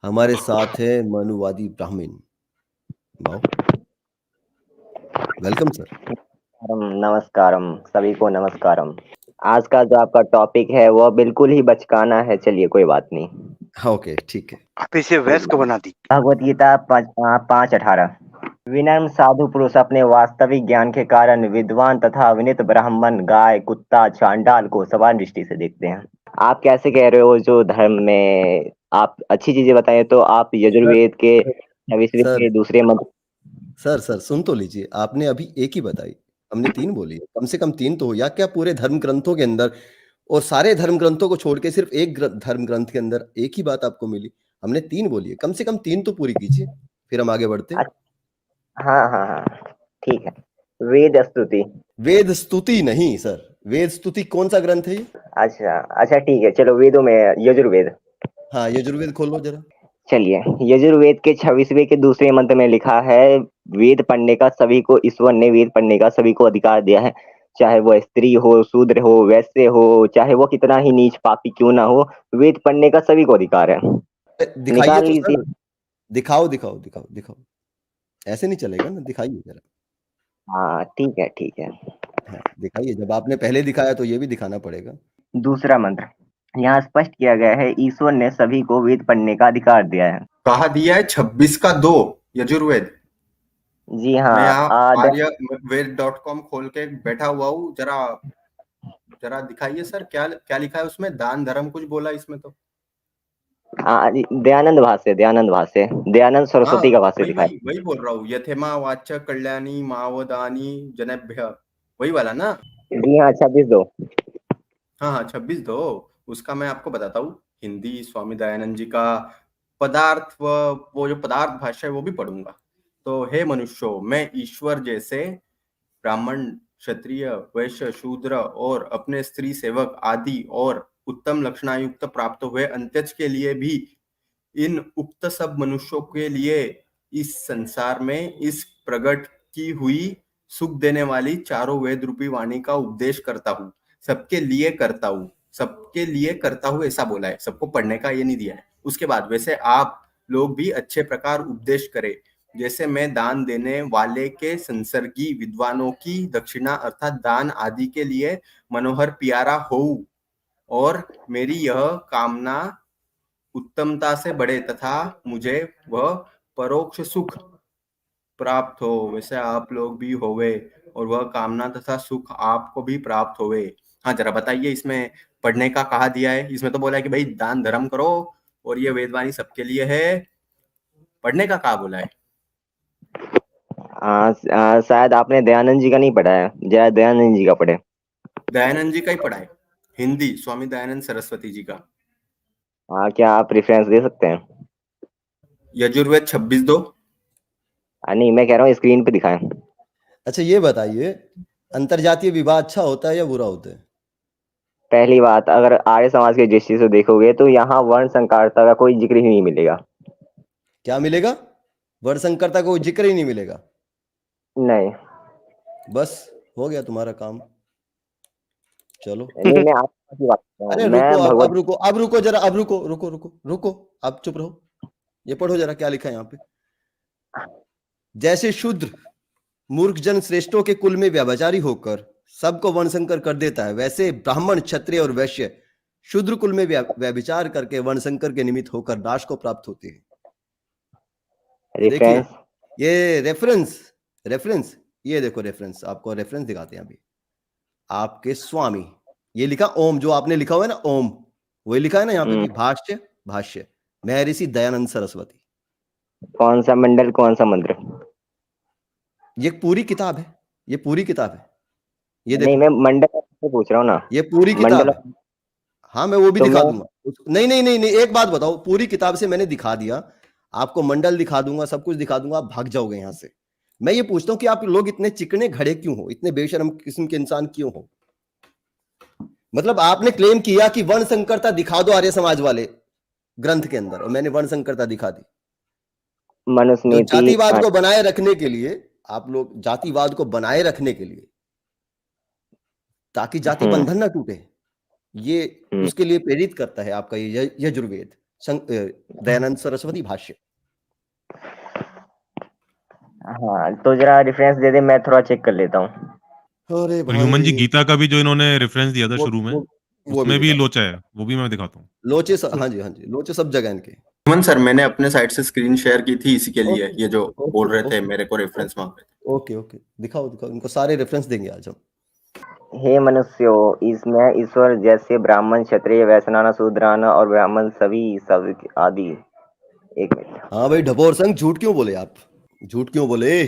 हमारे साथ है मनुवादी ब्राह्मण। वाओ! Welcome sir. नमस्कारम, सभी को नमस्कारम। आज का जो आपका टॉपिक है वह बिल्कुल ही बचकाना है, चलिए कोई बात नहीं। हाँ, ओके, ठीक है। आप इसे वयस्क बना दी। भगवत गीता 5:18। विनम्र साधु पुरुष अपने वास्तविक ज्ञान के कारण विद्वान तथा विनीत ब्राह्मण, गाय, कुत्ता, चांडाल को समान दृष्टि से देखते हैं। आप कैसे कह रहे हो जो धर्म में आप अच्छी चीजें बताएं तो आप सर यजुर्वेद के 26वें सर के दूसरे मंत्र। सर सुन तो लीजिए, आपने अभी एक ही बताई, हमने 3 बोली है। कम से कम 3 तो हो या क्या पूरे धर्म ग्रंथों के अंदर और सारे धर्म ग्रंथों को छोड़ के सिर्फ़ एक धर्म ग्रंथ के अंदर एक ही बात आपको मिली। हमने 3 बोली है, कम से कम 3 तो पूरी कीजिए, फिर हम आगे बढ़ते हैं। हाँ हाँ हाँ, ठीक है। वेद स्तुति। वेद स्तुति नहीं सर, वेद स्तुति कौन-सा ग्रंथ है ये? अच्छा अच्छा, ठीक है, चलो वेदों में यजुर्वेद। हाँ, यजुर्वेद खोलो ज़रा। चलिए, यजुर्वेद के 26वें के दूसरे मंत्र में लिखा है, वेद पढ़ने का सभी को ईश्वर ने वेद पढ़ने का सभी को अधिकार दिया है। चाहे वह स्त्री हो, शूद्र हो, वैश्य हो, चाहे वो कितना ही नीच पापी क्यों ना हो, वेद पढ़ने का सभी को अधिकार है। दिखाइए निकाल तो सर, लीजिए। दिखाओ। ऐसे नहीं चलेगा ना, दिखाइए ज़रा। हाँ ठीक है ठीक है। हाँ, दिखाइए, जब आपने पहले दिखाया तो ये भी दिखाना पड़ेगा। दूसरा मंत्र, यहाँ स्पष्ट किया गया है, ईश्वर ने सभी को वेद पढ़ने का अधिकार दिया है। कहा दिया है 26 का 2 यजुर्वेद। जी मैं हाँ। यहाँ आर्यवेद.com खोल के बैठा हुआ हूँ। जरा दिखाइए सर, क्या क्या लिखा है उसमें। दान धर्म कुछ बोला इसमें तो। दयानंद हाँ, सरस्वती का भाष्य वही दिखाया। वही वही बोल रहा हूँ। यथेमा वाच्य कल्याणी मावदानी जनेभ्य, वही वाला ना। जी हाँ, 26:2। हाँ 26 2 उसका मैं आपको बताता हूँ। हिंदी स्वामी दयानंद जी का पदार्थ वो जो पदार्थ भाषा है वो भी पढ़ूंगा। तो हे मनुष्यों, मैं ईश्वर जैसे ब्राह्मण, क्षत्रिय, वैश्य, शूद्र और अपने स्त्री सेवक आदि और उत्तम लक्षणायुक्त प्राप्त हुए अंत्यज के लिए भी इन उक्त सब मनुष्यों के लिए इस संसार में इस प्रकट की हुई सुख देने वाली चारों वेद रूपी वाणी का उपदेश करता हूँ। सबके लिए करता हूँ ऐसा बोला है। सबको पढ़ने का ये नहीं दिया है। उसके बाद वैसे आप लोग भी अच्छे प्रकार उपदेश करें, जैसे मैं दान देने वाले के संसर्गी विद्वानों की दक्षिणा अर्थात दान आदि के लिए मनोहर प्यारा हो और मेरी यह कामना उत्तमता से बढ़े तथा मुझे वह परोक्ष सुख प्राप्त हो, वैसे आप लोग भी होवे और वह कामना तथा सुख आपको भी प्राप्त होवे। हाँ, जरा बताइए इसमें पढ़ने का कहा दिया है। इसमें तो बोला है कि भाई दान धर्म करो और ये वेदवाणी सबके लिए है। पढ़ने का कहा बोला है? शायद आपने दयानंद जी का नहीं पढ़ा है, जरा दयानंद जी का पढ़े। दयानंद जी का ही पढ़ा है, हिंदी स्वामी दयानंद सरस्वती जी का। हाँ, क्या आप रेफरेंस दे सकते हैं? यजुर्वेद 26:2। नहीं, मैं कह रहा हूँ स्क्रीन पे दिखाएं। अच्छा ये बताइए, अंतर्जातीय विवाह अच्छा होता है या बुरा होता है? पहली बात, अगर आर्य समाज की दृष्टि से देखोगे तो यहाँ वर्ण संकरता का कोई जिक्र ही नहीं मिलेगा। क्या मिलेगा? वर्ण संकरता का कोई जिक्र ही नहीं मिलेगा। नहीं बस हो गया तुम्हारा काम। चलो। नहीं, मैं आपकी बात कर रहा अरे हूँ, रुको, मैं भगवत। अब रुको जरा, अब रुको, आप चुप रहो। ये पढ़ो जरा क्या लिखा है यहाँ पे। जैसे शूद्र मूर्ख जन श्रेष्ठों के कुल में व्यभिचारी होकर सबको वर्णशंकर कर देता है, वैसे ब्राह्मण, क्षत्रिय और वैश्य शूद्र कुल में व्यभिचार करके वर्णशंकर के निमित्त होकर नाश को प्राप्त होते हैं। ये देखिए, रेफरेंस। ये रेफरेंस, ये देखो रेफरेंस, आपको रेफरेंस दिखाते हैं अभी। आपके स्वामी, ये लिखा ओम, जो आपने लिखा हुआ है ना ओम, वही लिखा है ना यहाँ पे भी, भाष्य महर्षि दयानंद सरस्वती। कौन सा मंडल, कौन सा मंत्र? ये पूरी किताब है, ये पूरी किताब है, ये नहीं, देखो, मैं मंडल से पूछ रहा हूँ ना। ये पूरी किताब मंडल। है। हाँ मैं वो भी तो दिखा मैं दूंगा। नहीं, एक बात बताओ, पूरी किताब से मैंने दिखा दिया आपको, मंडल दिखा दूंगा, सब कुछ दिखा दूंगा, आप भाग जाओगे यहां से। मैं ये पूछता हूँ कि आप लोग इतने चिकने घड़े क्यों हो, इतने बेशर्म किस्म के इंसान क्यों हो? मतलब आपने क्लेम किया कि वर्ण संकरता दिखा दो आर्य समाज वाले ग्रंथ के अंदर, और मैंने वर्ण संकरता दिखा दी। जो मनुस्मृति। जातिवाद को बनाए रखने के लिए, आप लोग जातिवाद को बनाए रखने के लिए, ताकि जाति बंधन ना टूटे, ये उसके लिए प्रेरित करता है आपका ये यजुर्वेद। दयानंद सरस्वती भाष्य। हाँ तो जरा रेफरेंस दे दे, मैं थोड़ा चेक कर लेता हूँ। अरे और ह्यूमन जी भाई गीता का भी जो इन्होंने रेफरेंस दिया था वो शुरू में, वो भी उसमें भी दिखा लोचा है, वो भी मैं दिखाता हूँ। लोचे हाँ जी लोचे सब जगह इनके। हेमंत सर, मैंने अपने साइड से स्क्रीन शेयर की थी इसी के लिए, ओके ये जो बोल रहे थे ओके मेरे को रेफरेंस मांग रहे थे। ओके ओके दिखाओ दिखाओ, इनको सारे रेफरेंस देंगे आज हम। हे मनुष्यों, इसमें ईश्वर जैसे ब्राह्मण, क्षत्रिय, वैश्यान, शूद्रान और ब्राह्मण सभी सब आदि। एक मिनट। हाँ भाई ढपोर संघ, झूठ क्यों बोले आप, झूठ क्यों बोले?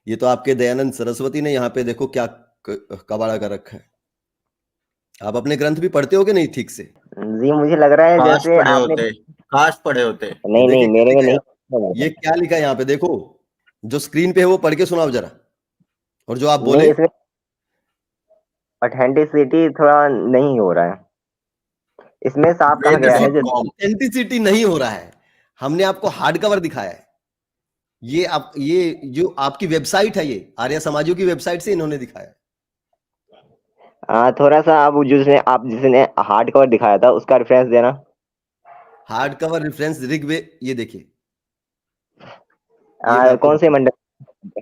ये तो आपके दयानंद सरस्वती ने यहाँ पे देखो क्या कबाड़ा कर रखा है। आप अपने ग्रंथ भी पढ़ते होगे नहीं ठीक से? जी मुझे लग रहा है काश जैसे पढ़े आपने, होते, काश पढ़े होते। ये नहीं नहीं देखिए क्या मेरे में लिखा है, नहीं। ये क्या लिखा है यहाँ पे देखो, जो स्क्रीन पे है वो पढ़ के सुनाओ जरा, और जो आप बोले। नहीं, इसमें ऑथेंटिसिटी थोड़ा नहीं हो रहा है। इसमें साफ कहा गया है जो ऑथेंटिसिटी नहीं हो रहा है, हमने आपको हार्ड कवर दिखाया है। ये जो आपकी वेबसाइट है, ये आर्य समाजियों की वेबसाइट से इन्होंने दिखाया है। थोड़ा सा जिसने हार्ड कवर दिखाया था उसका रेफरेंस देना। हार्ड कवर रेफरेंस ऋग्वेद, ये देखिए, ये मैं आपको कौन से मंडल,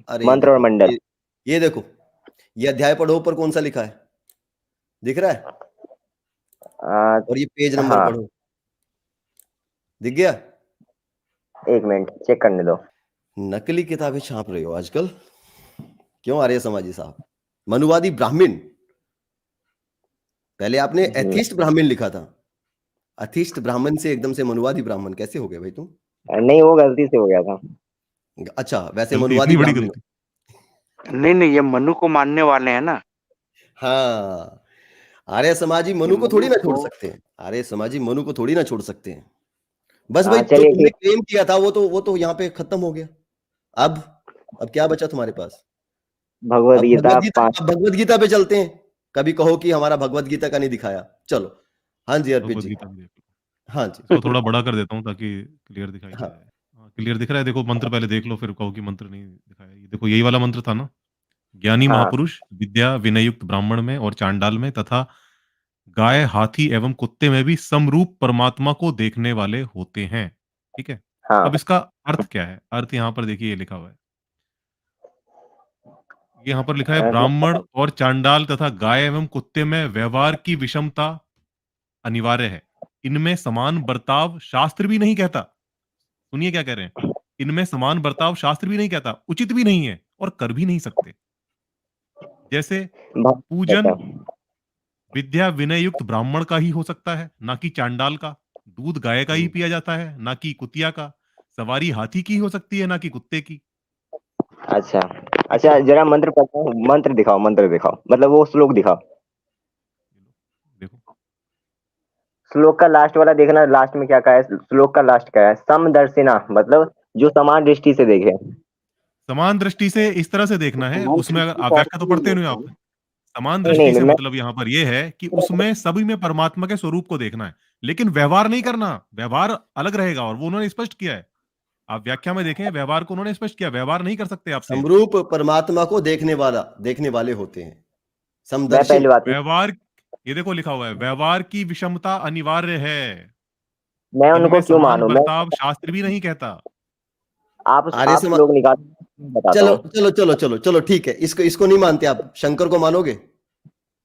अरे मंत्र और मंडल? ये देखो, ये अध्याय पढ़ो पर कौन सा लिखा है, दिख रहा है? और ये पेज नंबर हाँ पढ़ो, दिख गया? एक मिनट चेक करने दो। नकली किताबें छाप रहे हो आजकल, क्यों आर्य समाजी साहब? मनुवादी ब्राह्मण, पहले आपने एथिस्ट ब्राह्मण लिखा था, अथिस्ट ब्राह्मण से एकदम से मनुवादी ब्राह्मण कैसे हो गए भाई तुम? नहीं वो गलती से हो गया था। अच्छा, वैसे गलती, मनुवादी इतनी बड़ी ब्राह्मण, गलती। नहीं ये मनु को मानने वाले हैं ना। हाँ, आर्य समाजी मनु को थोड़ी ना छोड़ सकते हैं, आर्य समाजी मनु को थोड़ी ना छोड़ सकते हैं। बस भाई, जो चलिए तुमने ठीक। क्लेम किया था वो तो यहाँ पे खत्म हो गया। अब क्या बचा तुम्हारे पास? भगवद अब गीता भगवद गीता पे चलते हैं। कभी कहो कि हमारा भगवद गीता का नहीं दिखाया, चलो। हाँ जी अर्पित जी, भगवदगीता भी देख लो। हाँ जी इसको थोड़ा बड़ा कर देता हूँ ताकि क्लियर दिखाई दे हाँ जाए। हाँ, क्लियर दिख रहा है, देखो मंत्र पहले देख लो, फिर कहो कि मंत्र नहीं दिखाया। ये देखो यही वाला मंत्र था ना, ज्ञानी हाँ महापुरुष विद्या विनयुक्त ब्राह्मण में और चांडाल में तथा गाय, हाथी एवं कुत्ते में भी समरूप परमात्मा को देखने वाले होते हैं। ठीक है? हाँ अब इसका अर्थ क्या है? अर्थ यहाँ पर देखिए, ये लिखा हुआ है। ये यहाँ पर लिखा है, ब्राह्मण और चांडाल तथा गाय एवं कुत्ते में व्यवहार की विषमता अनिवार्य है। इनमें समान बर्ताव शास्त्र भी नहीं कहता। सुनिए क्या कह रहे हैं? इनमें समान बर्ताव शास्त्र भी नहीं कहता, उचित भी नहीं है और कर भी नहीं सकते। जैसे पूजन विद्या विनय युक्त ब्राह्मण का ही हो सकता है, ना कि चांडाल का। दूध गाय का ही पिया जाता है, ना कि कुतिया का। सवारी हाथी की हो सकती है, ना कि कुत्ते की। अच्छा अच्छा, जरा मंत्र मंत्र दिखाओ, मंत्र दिखाओ, मतलब वो श्लोक दिखाओ। देखो श्लोक का लास्ट वाला देखना, लास्ट में क्या कहा है, श्लोक का लास्ट क्या है? समदर्शिना, मतलब जो समान दृष्टि से देखे। समान दृष्टि से इस तरह से देखना है, उसमें अगर आप व्याख्या तो पढ़ते नहीं हो आप, समान नहीं दृष्टि नहीं से मैं मतलब यहाँ पर यह है कि उसमें सभी में परमात्मा के स्वरूप को देखना है, लेकिन व्यवहार नहीं करना। व्यवहार अलग रहेगा और वो उन्होंने स्पष्ट किया है। आप व्याख्या में देखें, व्यवहार को उन्होंने स्पष्ट किया, व्यवहार नहीं कर सकते आपसे। समरूप परमात्मा को देखने वाले होते हैं, मैं समदर्शी। पहली बात, व्यवहार, ये देखो लिखा हुआ है, व्यवहार की विषमता अनिवार्य है। मैं उनको इनमें क्यों समान मानूं? मैं, बर्ताव शास्त्र भी नहीं कहता। आर्य आप समा श्लोक निकाल, बताता चलो हूँ। चलो चलो चलो चलो ठीक है, इसको नहीं मानते आप, शंकर को मानोगे?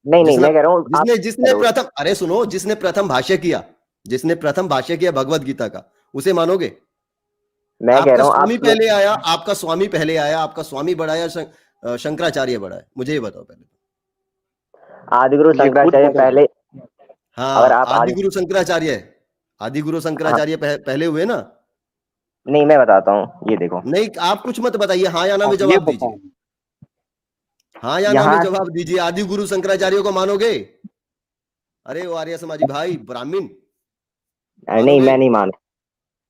नहीं नहीं जिसने मैं कह रहा हूँ आप जिसने प्रथम, अरे सुनो, जिसने प्रथम भाष्य किया भगवत गीता का, उसे मानोगे? मैं कह आपका रहा हूँ आप स्वामी पहले आया, आपका स्वामी पहले आया, आपका स्वामी बड़ा या शंकराचार्य बड़ा है? मुझे ये बताओ पहले। आदिगुरु शंकराचार्य पहले। अगर हाँ, आप आदि गुरु शंकराचार्य, हाँ, पहले हुए ना? नहीं मैं बताता हूँ, ये देखो नहीं, आप कुछ मत बताइए, हाँ या ना में ये जवाब बताओ। दीजिए, हाँ या ना में यहाँ जवाब दीजिए। आदि गुरु शंकराचार्य को मानोगे? अरे वो आर्य समाजी भाई, ब्राह्मण नहीं, मानोगे? मैं नहीं मान,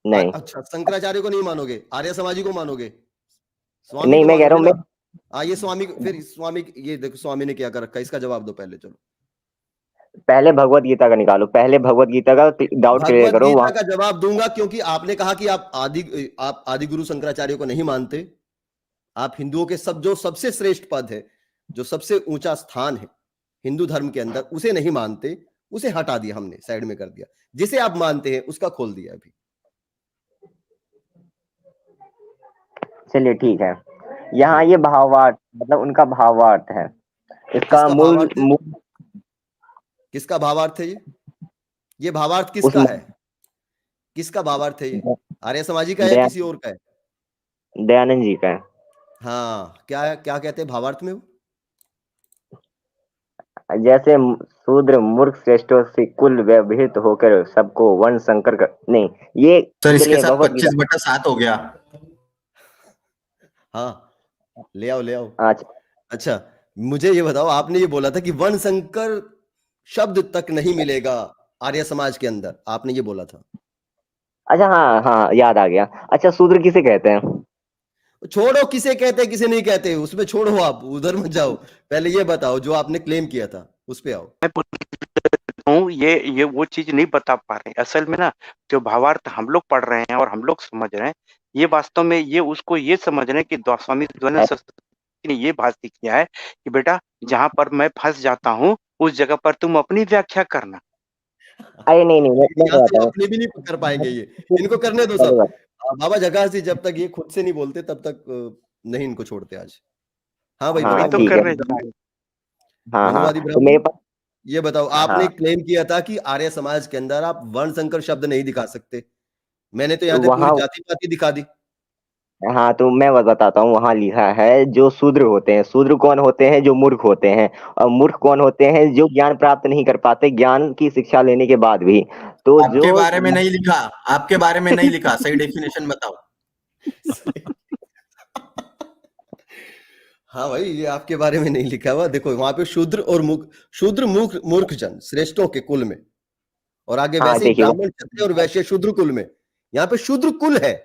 नहीं अच्छा, शंकराचार्य को नहीं मानोगे, आर्य समाजी को मानोगे, स्वामी नहीं, को मैं कह रहा मानोगे हूँ ना? ये स्वामी, फिर स्वामी, ये देखो स्वामी ने क्या कर रखा है, इसका जवाब दो पहले। चलो, पहले भगवत गीता का निकालो, पहले भगवत गीता का डाउट क्लियर भगवत करो गीता वहां। का जवाब दूंगा, क्योंकि आपने कहा कि आप आदि गुरु शंकराचार्य को नहीं मानते। आप हिंदुओं के जो सबसे श्रेष्ठ पद है, जो सबसे ऊंचा स्थान है हिंदू धर्म के अंदर, उसे नहीं मानते। उसे हटा दिया हमने, साइड में कर दिया। जिसे आप मानते हैं उसका खोल दिया अभी। चलिए ठीक है, यहाँ ये भावार्थ मतलब उनका भावार्थ है, इसका किसका मूल भावार्थ है? मूल किसका भावार्थ है ये भावार्थ किसका है? किसका भावार्थ है ये? आर्य समाजी का है या किसी और का है? दयानंद जी का है। हाँ, क्या क्या कहते हैं भावार्थ में वो? जैसे शूद्र मूर्ख श्रेष्ठों से कुल व्यवहित होकर सबको वर्ण संकर कर नहीं, ये सर इसके चलिए साथ भगवत गीता 25/7 हो गया। हाँ, ले आओ ले आओ। अच्छा अच्छा, मुझे ये बताओ, आपने ये बोला था कि वर्ण संकर शब्द तक नहीं मिलेगा आर्य समाज के अंदर, आपने ये बोला था। अच्छा, हाँ हाँ याद आ गया। अच्छा, शूद्र किसे कहते हैं? छोड़ो किसे कहते हैं किसे नहीं कहते, उसमें छोड़ो, आप उधर मत जाओ। पहले ये बताओ जो आपने क्लेम किया था उस पे आओ। मैं बोलता हूँ ये वो चीज नहीं बता पा रहे हैं असल में ना। जो भावार्थ हम लोग पढ़ रहे हैं और हम लोग समझ रहे हैं, ये वास्तव में ये उसको ये समझ रहे हैं कि स्वामी द्वैत सरस्वती ने ये भाष्य किया है कि बेटा जहां पर मैं फंस जाता हूँ उस जगह पर तुम अपनी व्याख्या करना। अरे नहीं नहीं, लेकिन मैं यहाँ से बताता अपने भी नहीं कर पाएंगे ये, इनको करने दो हूँ। सब। बाबा जगह से जब तक ये खुद से नहीं बोलते तब तक नहीं इनको छोड़ते आज। हाँ भाई, हाँ वही बताओ तो ठीक है। कर मनुवादी रहे ब्राह्मण। हैं। हाँ हाँ, मनुवादी तो मेरे ब्राह्मण, पास ये बताओ, आपने हाँ क्लेम किया था कि आर्य समाज के अंदर आप वर्ण संकर शब्द नहीं दिखा सकते। मैंने तो यहाँ तक पूरी वहाँ जाति पाति दिखा दी। हाँ, तो मैं बताता हूँ, वहाँ लिखा है जो शूद्र होते हैं, शूद्र कौन होते हैं? जो मूर्ख होते हैं। और मूर्ख कौन होते हैं? जो ज्ञान प्राप्त नहीं कर पाते ज्ञान की शिक्षा लेने के बाद भी। तो आपके जो बारे में नहीं लिखा, आपके बारे में नहीं लिखा, सही डेफिनेशन बताओ। हाँ भाई, ये आपके बारे में नहीं लिखा हुआ, देखो वहां पे शूद्र और शूद्र मूर्ख जन श्रेष्ठों के कुल में, और आगे हाँ वैसे ही देखिए ब्राह्मण क्षत्रिय और वैश्य शूद्र कुल में। यहाँ पे शूद्र कुल है,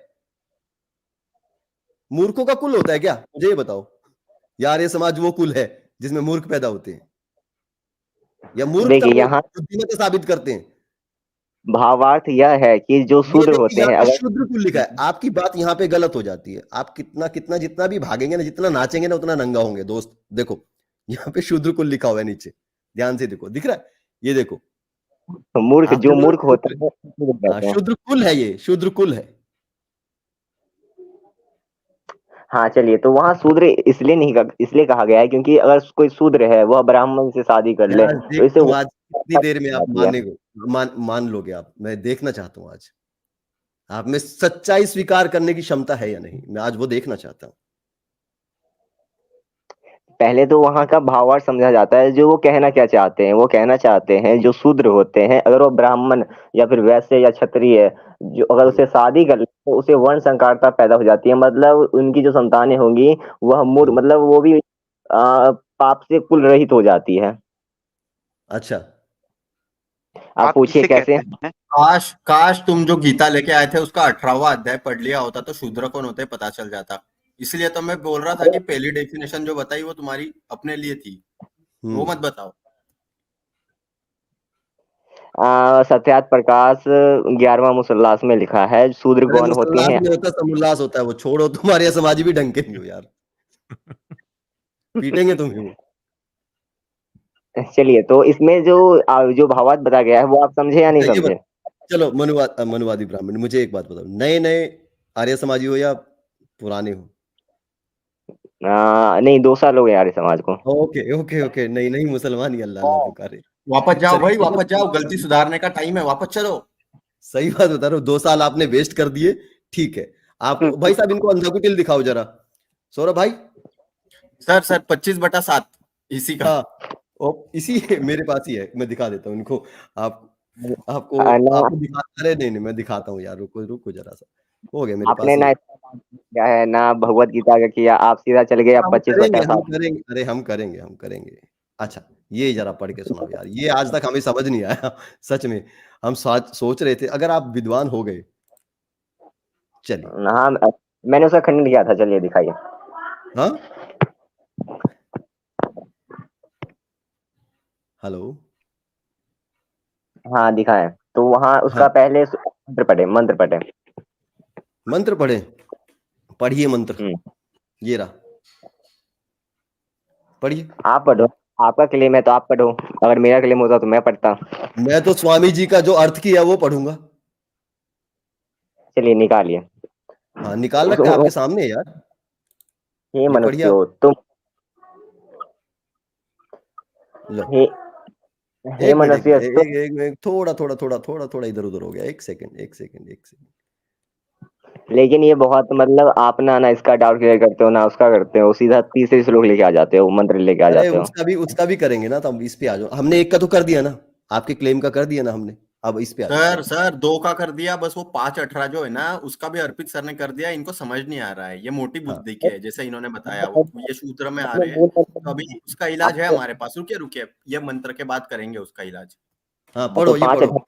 मूर्खों का कुल होता है क्या? मुझे ये बताओ। यार ये समाज वो कुल है जिसमें मूर्ख पैदा होते हैं, या मूर्खता देखिए को यहाँ बुद्धिमत्ता साबित करते हैं? भावार्थ यह है कि जो ये शूद्र देखिए होते यहाँ हैं पे अगर शूद्र कुल लिखा है, आपकी बात यहाँ पे गलत हो जाती है। आप कितना कितना जितना भी भागेंगे ना, जितना नाचेंगे ना, उतना नंगा होंगे दोस्त। देखो यहाँ पे शूद्र कुल लिखा हुआ है नीचे, ध्यान से देखो, दिख रहा है? ये देखो, मूर्ख, आपने जो बोला मूर्ख होता शूद्र। है शूद्र हाँ, कहते हैं। शूद्र कुल है, ये शूद्र कुल है। हाँ चलिए, तो वहाँ शूद्र इसलिए कहा गया है क्योंकि अगर कोई शूद्र है वह ब्राह्मण से शादी कर ले मैं आज तो इसे देखता हूँ आज कितनी देर में आप माने को मान लोगे आप। मैं देखना चाहता हूँ आज आप में सच्चाई स्वीकार करने की क्षमता है या नहीं, मैं आज वो देखना चाहता हूँ। पहले तो वहाँ का भावार्थ समझा जाता है, जो वो कहना क्या चाहते हैं। वो कहना चाहते हैं जो शूद्र होते हैं अगर वो ब्राह्मण या फिर वैश्य या क्षत्रिय, जो अगर उसे शादी कर ले तो उसे वर्ण संकरता पैदा हो जाती है, मतलब उनकी जो संतानें होंगी वह मूर्ख, मतलब वो भी पाप से कुल रहित हो जाती है। अच्छा, आप आप पूछिए किसे कैसे। कहते हैं? काश काश तुम जो गीता लेके आए थे उसका 18वां अध्याय पढ़ लिया होता तो शूद्र कौन होते पता चल जाता। इसलिए तो मैं बोल रहा था कि पहली डेफिनेशन जो बताई वो तुम्हारी अपने लिए थी, वो मत बताओ। सत्यात प्रकाश 11वां मुसल्लास में लिखा है शूद्र अरे कौन होते मुसल्लास हैं। में होता समुल्लास होता है, वो छोड़ो, तुम्हारे समाजी भी ढंग के नहीं हो यार, पीटेंगे तुम्हें वो। चलिए, तो इसमें जो भावार्थ बताया गया है वो आप समझे या नहीं अच्छा, ये समझे? चलो मनुवादी ब्राह्मण, मुझे एक बात बताओ, नए नए आर्य समाजी हो या पुराने हो? नहीं, 2 साल हो गए आर्य समाज को। ओके ओके ओके, नहीं नहीं, मुसलमान ही अल्लाह अल्लाह पुकारे। वापस जाओ चलिए भाई, चलो, वापस जाओ, गलती सुधारने का टाइम है, वापस चलो। सही बात बता रहा हूँ, 2 साल आपने वेस्ट कर दिए। ठीक है, आप भाई साहब इनको अंधा कुटिल दिखाओ जरा, सौरभ भाई। सर 25/7 इसी का। हाँ, इसी मेरे पास ही है, मैं दिखा देता हूँ इनको। आप आपको ना आपको दिखा, अरे नहीं नहीं, मैं दिखाता हूँ यार, रुको रुको जरा सा, हो गया मेरे आपने पास ही ना है। इसका पाठ किया है ना भगवत गीता का किया, आप सीधा चल गए अब हम पच्चीस करेंगे बटा हम सात करेंगे, अरे हम करेंगे। अच्छा, ये जरा पढ़ के सुनाओ यार, ये आज तक हमें समझ नहीं आया सच में। हम सोच रहे थे अगर आप विद्वान हो गए। चलिए, हाँ, मैंने उसका खंडन किया था, चलिए दिखाइए। हाँ, हेलो, हाँ दिखाएं, तो वहाँ हाँ, उसका पहले मंत्र पढ़े। मंत्र पढ़े, पढ़िए मंत्र, हम्म, ये रहा, पढ़िए। आप पढ़ो। आपका क्लेम है तो आप पढ़ो, अगर मेरा क्लेम होता तो मैं पढ़ता। मैं तो स्वामी जी का जो अर्थ किया वो पढ़ूंगा। चलिए निकालिए। हाँ निकाल रखा है आपके सामने है यार, हे ये पढ़िए आप। मनुष्यों तुम लो हे हे एक मिनट एक मनुष्य मिनट एक, तुम एक, एक मिनट, थोड़ा इधर उधर हो गया, एक सेकंड एक सेकंड एक सेकंड। लेकिन ये बहुत मतलब आप ना इसका डाउट क्लियर करते हो ना उसका करते हो, सीधा तीसरे श्लोक लेके आ जाते हो, मंत्र लेके आ अरे जाते हो। उसका भी करेंगे ना, तो हम इस पे आ जाओ। हमने एक का तो कर दिया ना, आपके क्लेम का कर दिया ना हमने, अब इस पे आ जाते सर हैं। सर 2 का कर दिया, बस वो 5/18 जो है ना उसका भी अर्पित सर ने कर दिया। इनको समझ नहीं आ रहा है, ये मोटी हाँ बुद्धि के है, जैसे इन्होंने बताया वो ये सूत्र में आ रहे हैं। तो अभी उसका इलाज है आपको हमारे पास, रुकिए रुकिए, ये मंत्र के बाद करेंगे उसका इलाज। हाँ तो पढ़ो, ये पांच पढ़ो,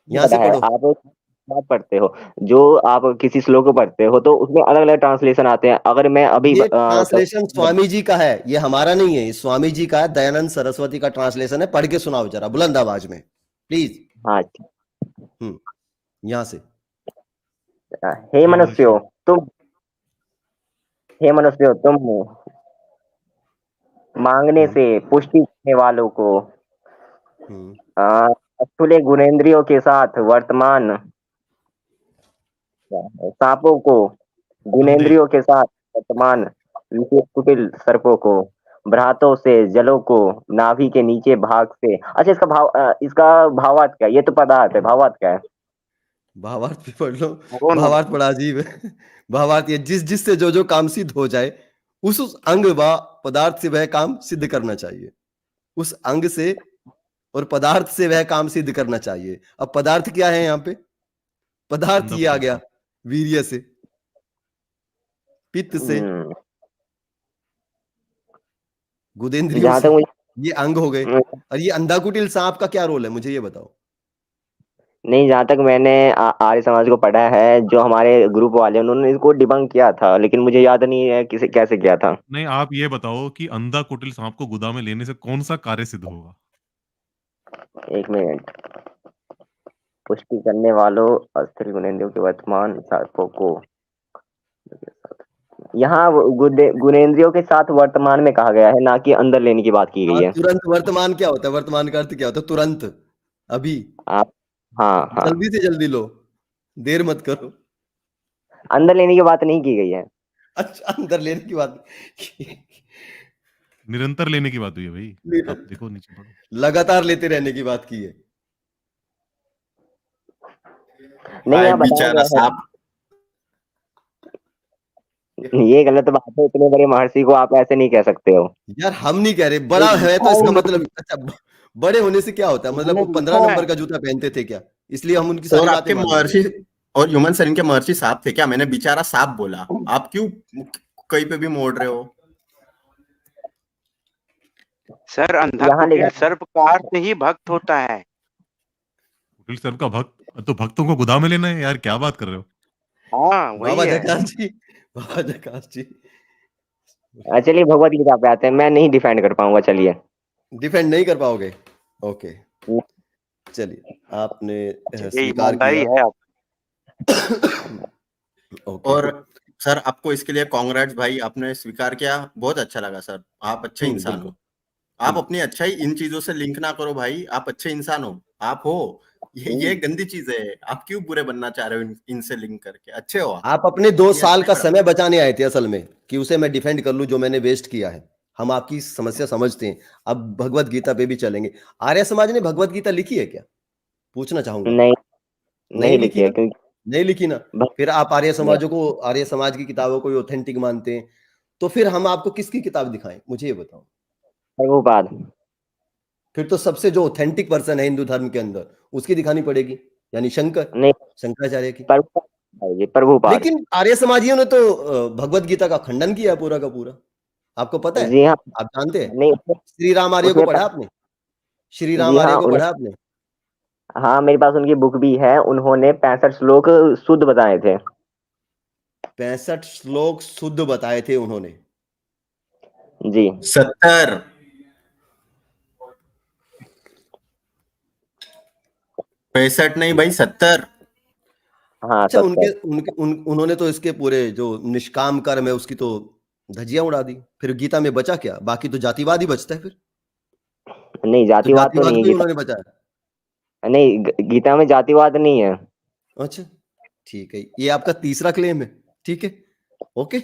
यहाँ पता से है पढ़ो। आप बात पढ़ते हो, जो आप किसी श्लोक को पढ़ते हो तो उसमें अलग अलग ट्रांसलेशन आते हैं। अगर मैं अभी ये ट्रांसलेशन स्वामी जी का है, ये हमारा नहीं है, ये स्वामी जी का है, दयानंद सरस्वती का ट्रांसलेशन है। पढ़ के सुनाओ जरा बुलंद आवाज में प्लीज। हाँ, यहाँ से। हे हे मनुष्यों मनुष्य, तुम हे मनुष्यों तुम मांगने हम्म, से पुष्टि करने वालों को हम्म, अतुल्य गुणेंद्रियों के साथ वर्तमान सांपों को, अंधे, गुणेंद्रियों के साथ वर्तमान विशेष कुटिल सर्पों को, भ्रातों से जलों को, नाभि के नीचे भाग से। अच्छा इसका भावार्थ क्या है? ये तो पदार्थ है, भावार्थ क्या है? भावार्थ भी पढ़ लो। वो ना भावार्थ बड़ा अजीब है। भावार्थ ये जिससे जो काम सिद्ध हो जाए, उस अंग व पदार्थ से वह काम सिद्ध करना चाहिए। उस अंग से और पदार्थ से वह काम सिद्ध करना चाहिए। अब पदार्थ क्या है यहाँ पे? पदार्थ अंधा ये आ कुटिल गया, सांप। वीर्य से, पित्त से, हम्म, गुदेंद्रियों जहां से, तक ये अंग हो गए। मुझे और ये अंधाकुटिल सांप का क्या रोल है, मुझे ये बताओ। नहीं, जहां तक मैंने आर्य समाज को पढ़ा है, जो हमारे ग्रुप वाले उन्होंने इसको डिबंक किया था, लेकिन मुझे याद नहीं है किसे कैसे किया था। नहीं, आप ये बताओ कि अंधा कुटिल सांप को गुदा में लेने से कौन सा कार्य सिद्ध होगा? एक मिनट। पुष्टि करने वालों अस्थिर गुणेंद्रियों के वर्तमान सर्पों को, यहाँ गुणेंद्रियों के साथ वर्तमान में कहा गया है, ना कि अंदर लेने की बात की गई हाँ है। तुरंत, वर्तमान क्या होता है, वर्तमान का अर्थ क्या होता है? तुरंत, अभी, आप हाँ हाँ, जल्दी से जल्दी लो, देर मत करो। अंदर लेने की बात नहीं की गई है। अच्छा अंदर लेने की बात। निरंतर लेने की बात हुई है भाई। आप देखो नीचे पढ़ो। लगातार लेते रहने की बात की है। नहीं, हाय यहाँ बताया बेचारा गया सांप। है, ये गलत बात है। इतने बड़े महर्षि को आप ऐसे नहीं कह सकते हो। यार हम नहीं कह रहे, बड़ा है तो इसका मतलब अच्छा, बड़े होने से क्या होता है? मतलब मैंने वो 15 लिखा है। नंबर का जूता पहनते थे क्या, इसलिए हम उनकी और सारी बातें आपके मान लेंगे? महर्षि और ह्यूमन सर, इनके महर्षि सांप थे क्या? मैंने बेचारा सांप बोला, आप क्यों कहीं पे भी मोड़ रहे हो? सर, अंधा यहाँ लिखा कुटिल सर्प का अर्थ ही भक्त होता है। कुटिल सर्प का भक्त, तो भक्तों को गुदा में लेना है यार, क्या बात कर रहे हो? हाँ, वही बाबा है। जयकाश जी, बाबा जयकाश जी। चलिए भगवत गीता पे आते हैं, मैं नहीं डिफेंड कर पाऊंगा, चलिए। डिफेंड नहीं कर पाओगे? ओके चलिए, आपने चलिए, स्वीकार ईमानदारी किया। है आप। ओके। और सर आपको इसके लिए कांग्रेट्स भाई, आपने स्वीकार किया, बहुत अच्छा लगा सर, आप अच्छे इंसान बिल्कुल हो। आप बिल्कुल। अपनी अच्छाई इन चीजों से लिंक ना करो भाई, आप अच्छे इंसान हो, आप हो। ये गंदी चीज है, आप क्यों बुरे बनना चाह रहे हो इनसे लिंक करके? अच्छे हो आप, आप अपने 2 साल अपनी का अच्छाई समय बढ़ाओ। बचाने आए थे असल में, कि उसे मैं डिफेंड कर लूं जो मैंने वेस्ट किया है। हम आपकी समस्या समझते हैं। अब भगवत गीता पे भी चलेंगे। आर्य समाज ने भगवत गीता लिखी है क्या, पूछना चाहूंगा। नहीं, नहीं नहीं लिखी लिखी है ना? क्योंकि नहीं लिखी ना? फिर आप आर्य समाज की किताबों को ऑथेंटिक मानते हैं, तो फिर हम आपको किसकी किताब दिखाएं, मुझे ये बताओ। प्रभुपाद। फिर तो सबसे जो ऑथेंटिक पर्सन है हिंदू धर्म के अंदर, उसकी दिखानी पड़ेगी, यानी नहीं, शंकराचार्य की। प्रभुपाद जी, प्रभुपाद। लेकिन आर्य समाजियों ने तो भगवत गीता का खंडन किया पूरा का पूरा। आपको पता है? जी हाँ। आप जानते हैं? नहीं, श्री राम आर्य को उसमें पढ़ा आपने? श्री राम जी आर्य हाँ, को पढ़ा आपने? हाँ मेरे पास उनकी बुक भी है, उन्होंने 65 श्लोक शुद्ध बताए थे। 65 श्लोक शुद्ध बताए थे उन्होंने। जी 70, 65 नहीं भाई, 70। हाँ, अच्छा उनके 70। उन्होंने तो इसके पूरे जो निष्काम कर्म है उसकी तो धज्जियां उड़ा दी। फिर गीता में बचा क्या? बाकी तो जातिवाद ही बचता है फिर। नहीं, तो जातिवाद तो जातिवाद नहीं है को ही गीता। उन्होंने बताया। नहीं, गीता में जातिवाद नहीं है। अच्छा, ठीक है, ये आपका तीसरा क्लेम है, ठीक है, ओके।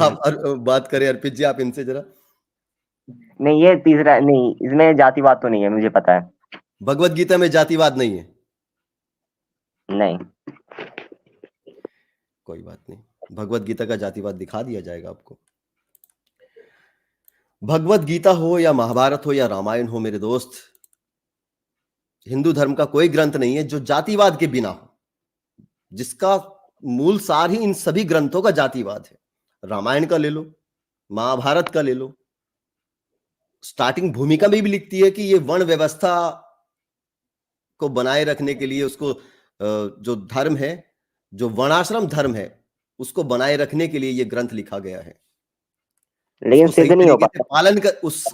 आप बात करें अर्पित जी, आप इनसे जरा। नहीं, ये तीसरा नहीं, इसमें जातिवाद तो नहीं है, मुझे पता है। भगवत गीता में जातिवाद नहीं है, नहीं। कोई बात नहीं, भगवत गीता का जातिवाद दिखा दिया जाएगा आपको। भगवत गीता हो या महाभारत हो या रामायण हो मेरे दोस्त, हिंदू धर्म का कोई ग्रंथ नहीं है जो जातिवाद के बिना हो, जिसका मूल सार ही इन सभी ग्रंथों का जातिवाद है। रामायण का ले लो, महाभारत का ले लो, स्टार्टिंग भूमिका में भी लिखती है कि ये वर्ण व्यवस्था को बनाए रखने के लिए, उसको जो धर्म है, जो वर्णाश्रम धर्म है, उसको बनाए रखने के लिए ये ग्रंथ लिखा गया है। लेकिन उसको सही सिद्ध नहीं हो तरीके से पाता। पालन कर,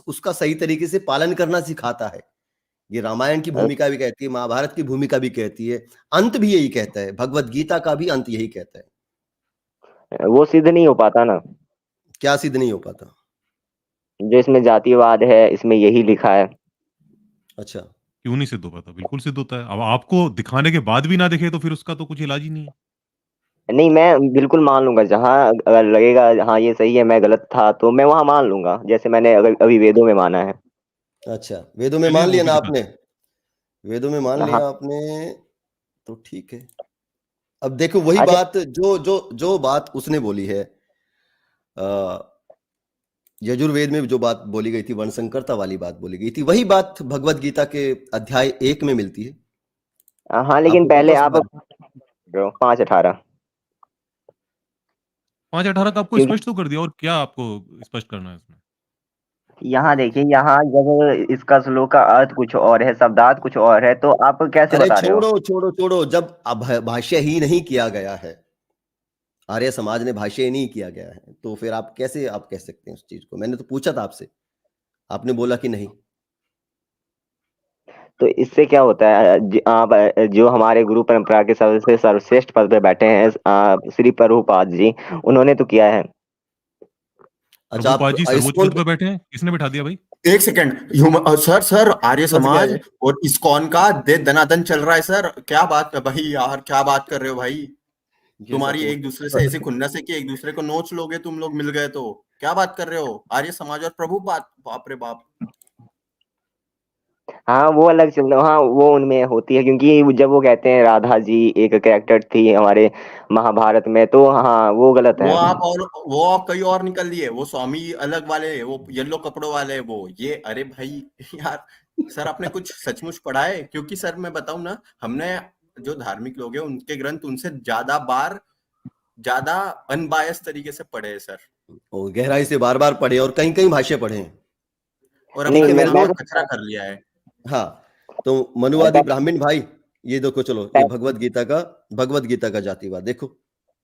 उसका सही तरीके से पालन करना सिखाता है। ये रामायण की भूमिका भी कहती है, महाभारत की भूमिका भी कहती है, अंत भी यही कहता है, भगवत गीता का भी अंत यही कहता है। वो सिद्ध नहीं हो पाता ना, क्या सिद्ध नहीं हो पाता? जो इसमें जातिवाद है, इसमें यही लिखा है। अच्छा, क्यों नहीं सिद्ध हो पाता? बिल्कुल सिद्ध होता है। अब आपको दिखाने के बाद भी ना दिखे तो फिर उसका तो कुछ इलाज ही नहीं है। नहीं, मैं बिल्कुल मान लूंगा, जहाँ अगर लगेगा हाँ ये सही है, मैं गलत था, तो मैं वहां मान लूंगा, जैसे मैंने अगर अभी वेदों में माना है। अच्छा, वेदों में चलिए मान वो लिया भी ना दिखा आपने, वेदों में मान हाँ। लिया आपने, तो ठीक है। अब देखो वही अच्छा, बात जो बात उसने बोली है, यजुर्वेद में जो बात बोली गई थी, वर्णसंकरता वाली बात बोली गई थी, वही बात भगवत गीता के अध्याय 1 में मिलती है। हाँ, लेकिन आपको पहले पता उस आप बात? 5:18, 5:18 का आपको क्योंकि स्पष्ट तो कर दिया, और क्या आपको स्पष्ट करना है इसमें? यहाँ देखिए, यहाँ जब इसका श्लोक का अर्थ कुछ और है, शब्दार्थ कुछ और है, तो आप कैसे अरे बता रहे हो? छोड़ो, जब भाष्य ही नहीं किया गया है, आर्य समाज ने भाष्य ही नहीं किया गया है, तो फिर आप कैसे आप कह सकते हैं उस चीज को? मैंने तो पूछा था आपसे, आपने बोला कि नहीं। तो इससे क्या होता है, आप जो हमारे गुरु परंपरा के सबसे सर्वश्रेष्ठ पद पे बैठे हैं, श्री प्रभुपाद जी, उन्होंने तो किया है। अच्छा, आप प्रभुपाद जी सर्वोच्च इस्कॉन पद पे बैठे हैं? किसने बैठा दिया भाई? एक सेकंड, सर आर्य फंस गया समाज ये। और इस्कॉन का दे दनादन चल रहा है सर। क्या बात है भाई, यार क्या बात कर रहे हो भाई? ये तुम्हारी सपोर्ट एक दूसरे से ऐसी खुन्नस है कि एक दूसरे को नोच लोगे तुम लोग मिल गए तो। क्या बात कर रहे हो? आर्य समाज और प्रभु बात, बाप रे बाप। हाँ, वो अलग चल रहा, हाँ वो उनमें होती है, क्योंकि जब वो कहते हैं राधा जी एक कैरेक्टर थी हमारे महाभारत में, तो हाँ वो गलत है। वो आप कहीं और निकल दिए। वो स्वामी अलग वाले, वो येलो कपड़ों वाले, वो ये, अरे भाई यार सर आपने कुछ सचमुच पढ़ा है? क्योंकि सर मैं बताऊं ना, हमने जो धार्मिक लोग हैं उनके ग्रंथ उनसे ज्यादा अनबायस तरीके से पढ़े हैं सर। और गहराई से बार बार पढ़े, और कहीं कहीं भाष्य पढ़े हैं। और नहीं, ठीक अपना है मेरे दिमाग दोस्त। कचरा कर लिया है। हाँ, तो मनुवादी ब्राह्मण भाई, ये देखो, चलो ये भगवत गीता का जातिवाद देखो,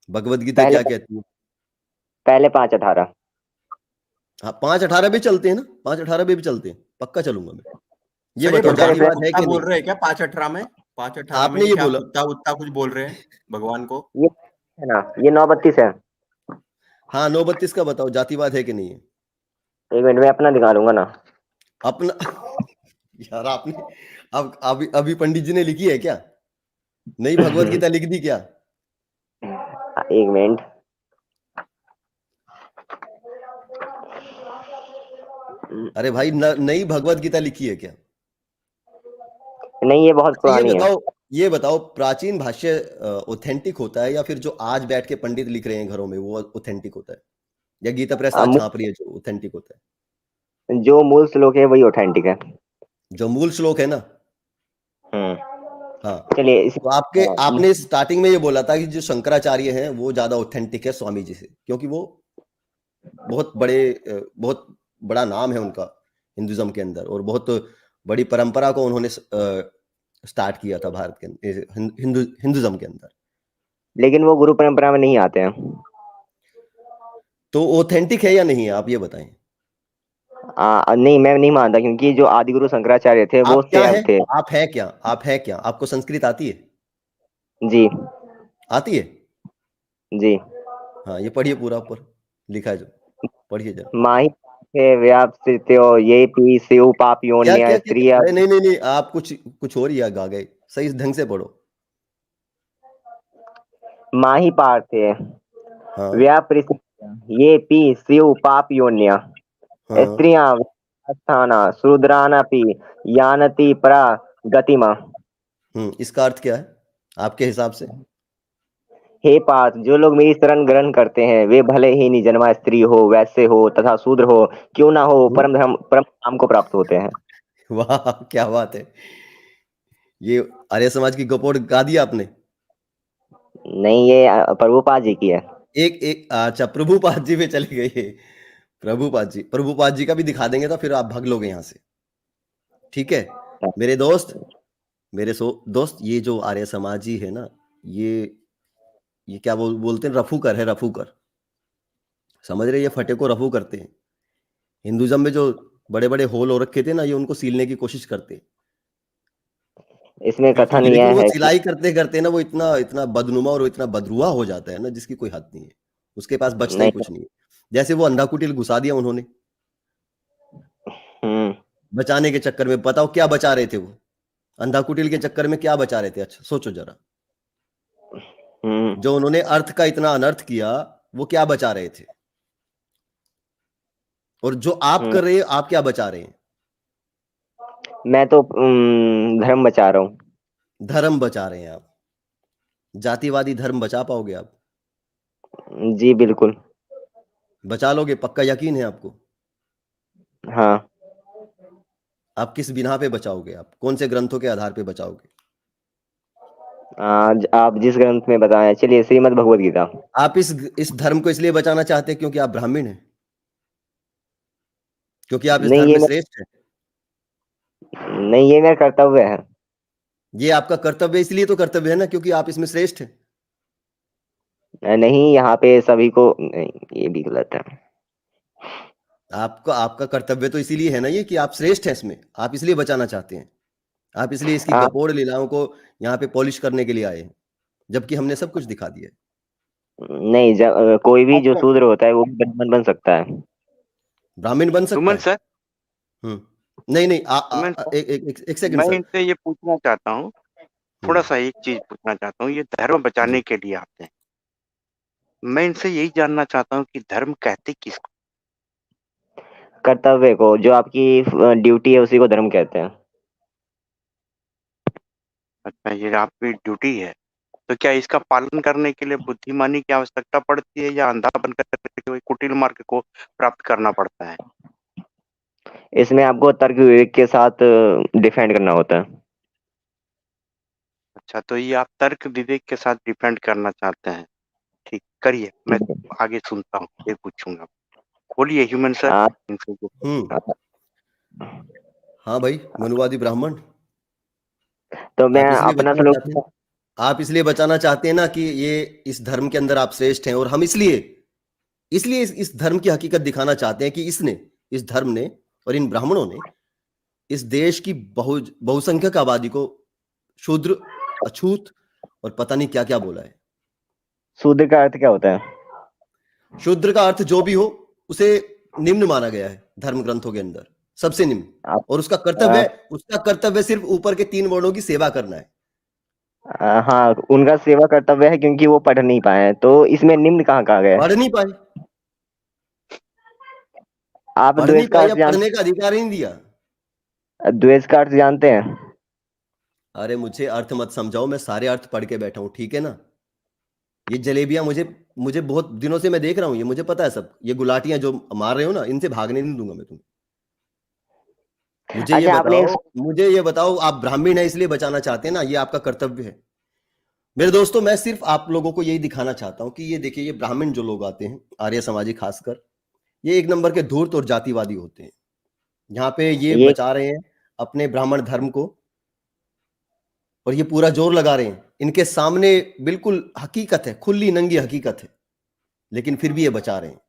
भगवत गीता पहले क्या कहती है। पहले 5:18। हाँ, 5:18 भी चलते हैं ना, 5:18 भी चलते हैं, पक्का चलूंगा मैं। ये सर ये बताओ उसका भगवान को जातिवाद है कुत्ता कि बोल नहीं? रहे हैं क्या 5:18 में? 5:18 में आपने ये क्या बोला। कुत्ता उत्ता कुछ बोल रहे हैं भगवान को? ये है ना, ये 9:32 है। हाँ, 9:32 का बताओ जातिवाद है कि नहीं है? 1 मिनट में अपना दिखा लूंगा ना। अपना यार आपने, अब अभी पंडित जी ने लिखी है क्या? नई भगवत गीता लिख दी क्या? 1 मिनट। अरे भाई, नई भगवत गीता लिखी है क्या? नहीं, ये बहुत अच्छा, पुरानी है। ये बताओ प्राचीन भाष्य ऑथेंटिक होता है, या फिर जो आज बैठ के पंडित लिख रहे हैं घरों में वो ऑथेंटिक होता है, या गीता प्रेस आज छाप रही है जो ऑथेंटिक होता है? जो मूल श्लोक है वही ऑथेंटिक है। जो मूल श्लोक है ना। हाँ, चलिए तो आपने स्टार्टिंग में ये बोला था कि जो शंकराचार्य हैं वो ज्यादा ऑथेंटिक है स्वामी जी से, क्योंकि वो बहुत बड़ा नाम है उनका हिंदुज्म के अंदर, और बहुत बड़ी परंपरा को उन्होंने स्टार्ट किया था भारत के हिंदुज्म के अंदर। लेकिन वो गुरु परंपरा में नहीं आते हैं। तो ऑथेंटिक है या नहीं है, आप ये बताएं। नहीं, मैं नहीं मानता, क्योंकि जो आदि गुरु शंकराचार्य थे वो आप क्या सेव है? थे। आप है क्या? आपको संस्कृत आती है? जी। आती है? जी। हाँ, ये पढ़िए पूरा ऊपर लिखा है जो, पढ़िए जरा। पार्थे व्यापसित्यो ये पी शिव क्या पापयोन्य क्या क्या स्त्रिय अरे नहीं नहीं नहीं, आप कुछ और ही गा गए, सही ढंग से पढ़ो। माही पार्थे हाँ व्यापृत्य ये पी शिव पापयोन्य हाँ स्त्रियां स्थाना शूद्रानपि यानति परा गतिमा। इसका अर्थ क्या है आपके हिसाब से? हे पार्थ, जो लोग मेरी शरण ग्रहण करते हैं वे भले ही निजन्मा स्त्री हो, वैश्य हो तथा शूद्र हो, क्यों ना हो, परम धाम को प्राप्त होते हैं। वाह क्या बात है, ये आर्य समाज की गपोड़ गा दिया आपने। नहीं, ये प्रभुपाद जी की है। एक एक अच्छा, प्रभुपाद जी पे चले गए। प्रभुपाद जी का भी दिखा देंगे तो फिर आप भाग लोगे यहाँ से, ठीक है मेरे दोस्त, दोस्त, ये जो आर्य समाजी है ना, ये क्या बोलते हैं, रफूकर है, रफूकर, समझ रहे, ये फटे को रफू करते हैं। हिंदुइज्म में जो बड़े बड़े होल हो रखे थे ना, ये उनको सीलने की कोशिश करते हैं, इसमें कथन लेकिन यह वो है कि सिलाई करते करते ना वो इतना इतना बदनुमा और इतना बदरुआ हो जाता है ना, जिसकी कोई हद नहीं है, उसके पास बचता ही नहीं। कुछ नहीं है। जैसे वो अंधा कुटिल घुसा दिया उन्होंने हम्म बचाने के चक्कर में, बताओ क्या बचा रहे थे वो, अंधा कुटिल के चक्कर में क्या बचा रहे थे? अच्छा सोचो जरा, जो उन्होंने अर्थ का इतना अनर्थ किया, वो क्या बचा रहे थे? और जो आप कर रहे हैं, आप क्या बचा रहे हैं? मैं तो धर्म बचा रहा हूँ। धर्म बचा रहे हैं आप, जातिवादी धर्म बचा पाओगे आप? जी बिल्कुल। बचा लोगे, पक्का यकीन है आपको? हाँ। आप किस बिना पे बचाओगे? आप कौन से ग्रंथों के आधार पे बचाओगे? आज आप जिस ग्रंथ में बताएं, चलिए श्रीमद् भगवद गीता। आप इस धर्म को इसलिए बचाना चाहते हैं क्योंकि आप ब्राह्मण हैं, क्योंकि आप इस नहीं, धर्म में श्रेष्ठ हैं? नहीं, ये मेरा कर्तव्य है। ये आपका कर्तव्य है, इसलिए तो कर्तव्य है ना, क्योंकि आप इसमें श्रेष्ठ हैं। नहीं, यहाँ पे सभी को नहीं, ये भी गलत है। आपका कर्तव्य तो इसीलिए है ना ये, कि आप श्रेष्ठ हैं इसमें, आप इसलिए बचाना चाहते हैं, आप इसलिए इसकी आप गपोड़ लीलाओं को यहाँ पे पॉलिश करने के लिए आए हैं, जबकि हमने सब कुछ दिखा दिया है। नहीं, कोई भी जो अच्छा शूद्र होता है वो भी ब्राह्मण बन सकता है। ब्राह्मण बन सकता सुमन है? सर, नहीं नहीं, सुमन सर, एक सेकंड मैं सर। इनसे ये पूछना चाहता हूँ, थोड़ा सा एक चीज पूछना चाहता हूँ। ये धर्म बचाने के लिए आते हैं, मैं इनसे यही जानना चाहता हूँ कि धर्म कहते किसको? कर्तव्य को, जो आपकी ड्यूटी है उसी को धर्म कहते हैं। अच्छा, ये आपकी ड्यूटी है, तो क्या इसका पालन करने के लिए बुद्धिमानी की आवश्यकता पड़ती है या अंधा बन करके कोई कुटिल मार्ग को प्राप्त करना पड़ता है? इसमें आपको तर्क विवेक के साथ डिफेंड करना होता है। अच्छा, तो ये आप तर्क विवेक के साथ डिफेंड करना चाहते हैं, ठीक, करिए, मैं आगे सुनता हूँ, ये पूछूंगा। बोलिए ह्यूमन सर, आप इनसे जो हाँ भाई, मनुवादी ब्राह्मण, तो मैं आप इसलिए अपना बचाना श्लोक चाहते हैं, आप इसलिए बचाना चाहते हैं ना कि ये इस धर्म के अंदर आप श्रेष्ठ हैं, और हम इसलिए इसलिए इस धर्म की हकीकत दिखाना चाहते हैं कि इस धर्म ने और इन ब्राह्मणों ने इस देश की बहुसंख्यक आबादी को शूद्र, अछूत और पता नहीं क्या क्या बोला है। शूद्र का अर्थ क्या होता है? शूद्र का अर्थ जो भी हो, उसे निम्न माना गया है धर्म ग्रंथों के अंदर, सबसे निम्न, और उसका कर्तव्य सिर्फ ऊपर के 3 वर्णों की सेवा करना है। हाँ, उनका सेवा कर्तव्य है क्योंकि वो पढ़ नहीं पाए, तो इसमें निम्न कहाँ कहा गया है? पढ़ नहीं पाए, आप पढ़ नहीं पाए या पढ़ने का अधिकार ही नहीं दिया। द्वेष का अर्थ जानते हैं? अरे मुझे अर्थ मत समझाओ, मैं सारे अर्थ पढ़ के बैठा हूं, ठीक है ना। ये जलेबियां मुझे बहुत दिनों से मैं देख रहा हूं, ये मुझे पता है सब, ये गुलाटियां जो मार रहे हो ना, इनसे भागने नहीं दूंगा मैं तुम्हें। मुझे ये बताओ, आप ब्राह्मण है इसलिए बचाना चाहते हैं ना, ये आपका कर्तव्य है। मेरे दोस्तों, मैं सिर्फ आप लोगों को यही दिखाना चाहता हूं कि ये देखिए, ये ब्राह्मण जो लोग आते हैं, आर्य समाजी खासकर, ये एक नंबर के धूर्त और जातिवादी होते हैं। यहाँ पे ये बचा रहे हैं अपने ब्राह्मण धर्म को, और ये पूरा जोर लगा रहे हैं, इनके सामने बिल्कुल हकीकत है, खुली नंगी हकीकत है, लेकिन फिर भी ये बचा रहे हैं।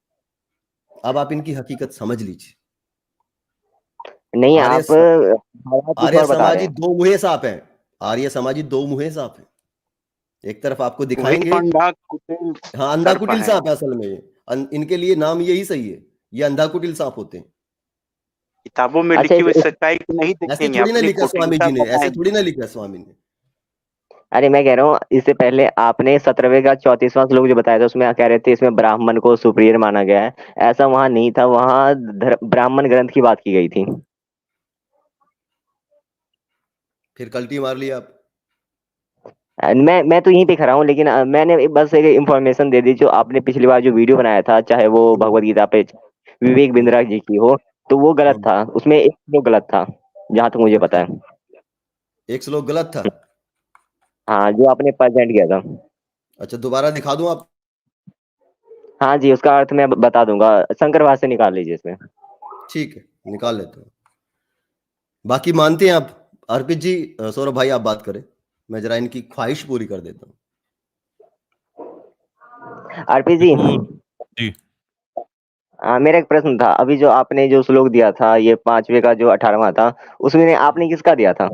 अब आप इनकी हकीकत समझ लीजिए। नहीं, आर्य समाजी हैं। 2 मुहे सांप हैं, आर्य समाजी 2 मुहे सांप हैं। एक तरफ आपको दिखाएंगे, हाँ, अंधा कुटिल सांप है असल में, इनके लिए नाम यही सही है ये अंधाकुटिल सांप होते हैं। किताबों में अच्छा लिखी हुई सच्चाई को नहीं ऐसे देखेंगे, थोड़ी ना अपनी लिखा स्वामी कुटिलता जी ने, ऐसे बताएंगे। थोड़ी ना लिखा स्वामी ने। अरे मैं कह रहा हूँ इससे पहले आपने 17वें का 34वां श्लोक जो बताया था उसमें कह रहे थे इसमें ब्राह्मण को सुपीरियर माना गया है। ऐसा वहां नहीं था, वहां ब्राह्मण ग्रंथ की बात की गई थी। फिर कल्टी मार लिया आप। मैं तो यहीं पे खड़ा हूँ, लेकिन मैंने बस एक इंफॉर्मेशन दे दी। जो आपने पिछली बार जो वीडियो बनाया था, चाहे वो भगवत गीता पे विवेक बिंद्रा जी की हो, तो वो गलत था। उसमें एक श्लोक गलत था जहां तक मुझे पता है। एक श्लोक गलत था। हाँ, जो आपने प्रेजेंट किया था। अच्छा, दोबारा दिखा दूं आप? हाँ जी, उसका अर्थ मैं बता दूंगा। शंकर भाष्य निकाल लीजिए इसमें। ठीक है, निकाल लेते हो। बाकी मानते हैं आप? अर्पित जी, सौरभ भाई आप बात करें, मैं जरा इनकी ख्वाहिश पूरी कर देता हूँ। आरपी जी, देखो जी, मेरा एक प्रश्न था। अभी जो आपने जो श्लोक दिया था, ये 5वें का जो 18वां था, उसमें आपने किसका दिया था?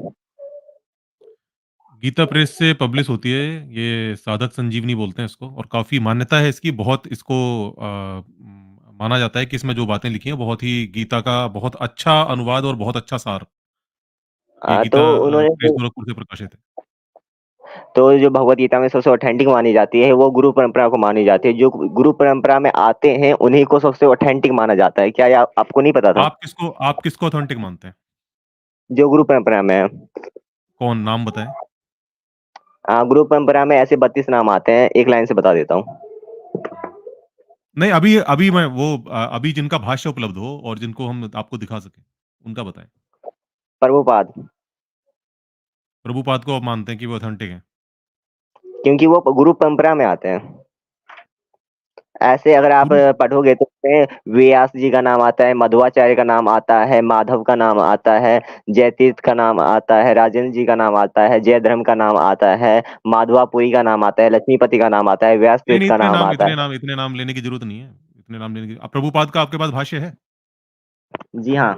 गीता प्रेस से पब्लिश होती है, ये साधक संजीवनी बोलते हैं इसको, और काफ़ी मान्यता है इसकी, बहुत इसको माना जाता है कि इसमें जो बातें लिखी हैं बहुत ही गीता का बहुत अच्छा अनुवाद और बहुत अच्छा सार। ये तो गीता उन्होंने प्रेस गोरखपुर से प्रकाशित है। तो जो भगवत गीता में सबसे ऑथेंटिक मानी जाती है वो गुरु परंपरा को मानी जाती है। जो गुरु परंपरा में आते हैं उन्हीं को सबसे ऑथेंटिक माना जाता है। क्या ये आपको नहीं पता था? आप किसको ऑथेंटिक मानते हैं? जो गुरु परंपरा में है। कौन, नाम बताएं? गुरु परंपरा में ऐसे 32 नाम आते हैं, एक लाइन से बता देता हूँ। नहीं, अभी अभी मैं वो अभी जिनका भाष्य उपलब्ध हो और जिनको हम आपको दिखा सकें, उनका बताएं। प्रभुपाद, प्रभुपाद को आप मानते हैं कि वो ऑथेंटिक हैं? क्योंकि वो गुरु परंपरा में आते हैं। ऐसे अगर आप गुरु पढ़ोगे तो उसमें व्यास जी का नाम आता है, मध्वाचार्य का नाम आता है, माधव का नाम आता है, जयतीर्थ का नाम आता है, राजेंद्र जी का नाम आता है, जयधर्म का नाम आता है, माधवापुरी का नाम आता है, लक्ष्मीपति का नाम आता है, व्यास नहीं, तीर्थ नहीं, का नाम आता है। इतने नाम लेने की जरूरत नहीं है। इतने नाम लेने की, प्रभुपाद का आपके पास भाष्य है? जी हाँ,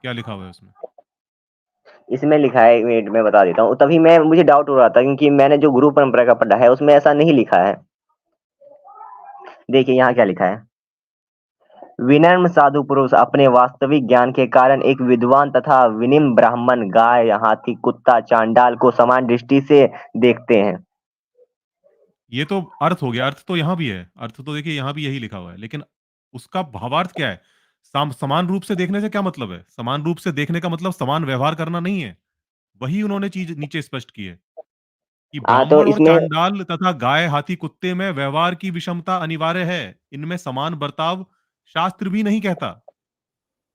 क्या लिखा हुआ है उसमें? इसमें लिखा है, एक मिनट में बता देता हूँ। तभी मैं मुझे डाउट हो रहा था क्योंकि मैंने जो गुरु परंपरा का पढ़ा है उसमें ऐसा नहीं लिखा है। देखिए यहाँ क्या लिखा है। विनम्र साधु पुरुष अपने वास्तविक ज्ञान के कारण एक विद्वान तथा विनिम्र ब्राह्मण गाय, हाथी, कुत्ता, चांडाल को समान दृष्टि से देखते हैं। ये तो अर्थ हो गया, अर्थ तो यहाँ भी है, अर्थ तो देखिए यहाँ भी यही लिखा हुआ है, लेकिन उसका भावार्थ क्या है? समान रूप से देखने से क्या मतलब है? समान रूप से देखने का मतलब समान व्यवहार करना नहीं है। वही उन्होंने चीज नीचे स्पष्ट की है कि तो ब्राह्मण और इसमें चांडाल तथा गाय, हाथी, कुत्ते में व्यवहार की विषमता अनिवार्य है। इनमें समान बर्ताव शास्त्र भी नहीं कहता।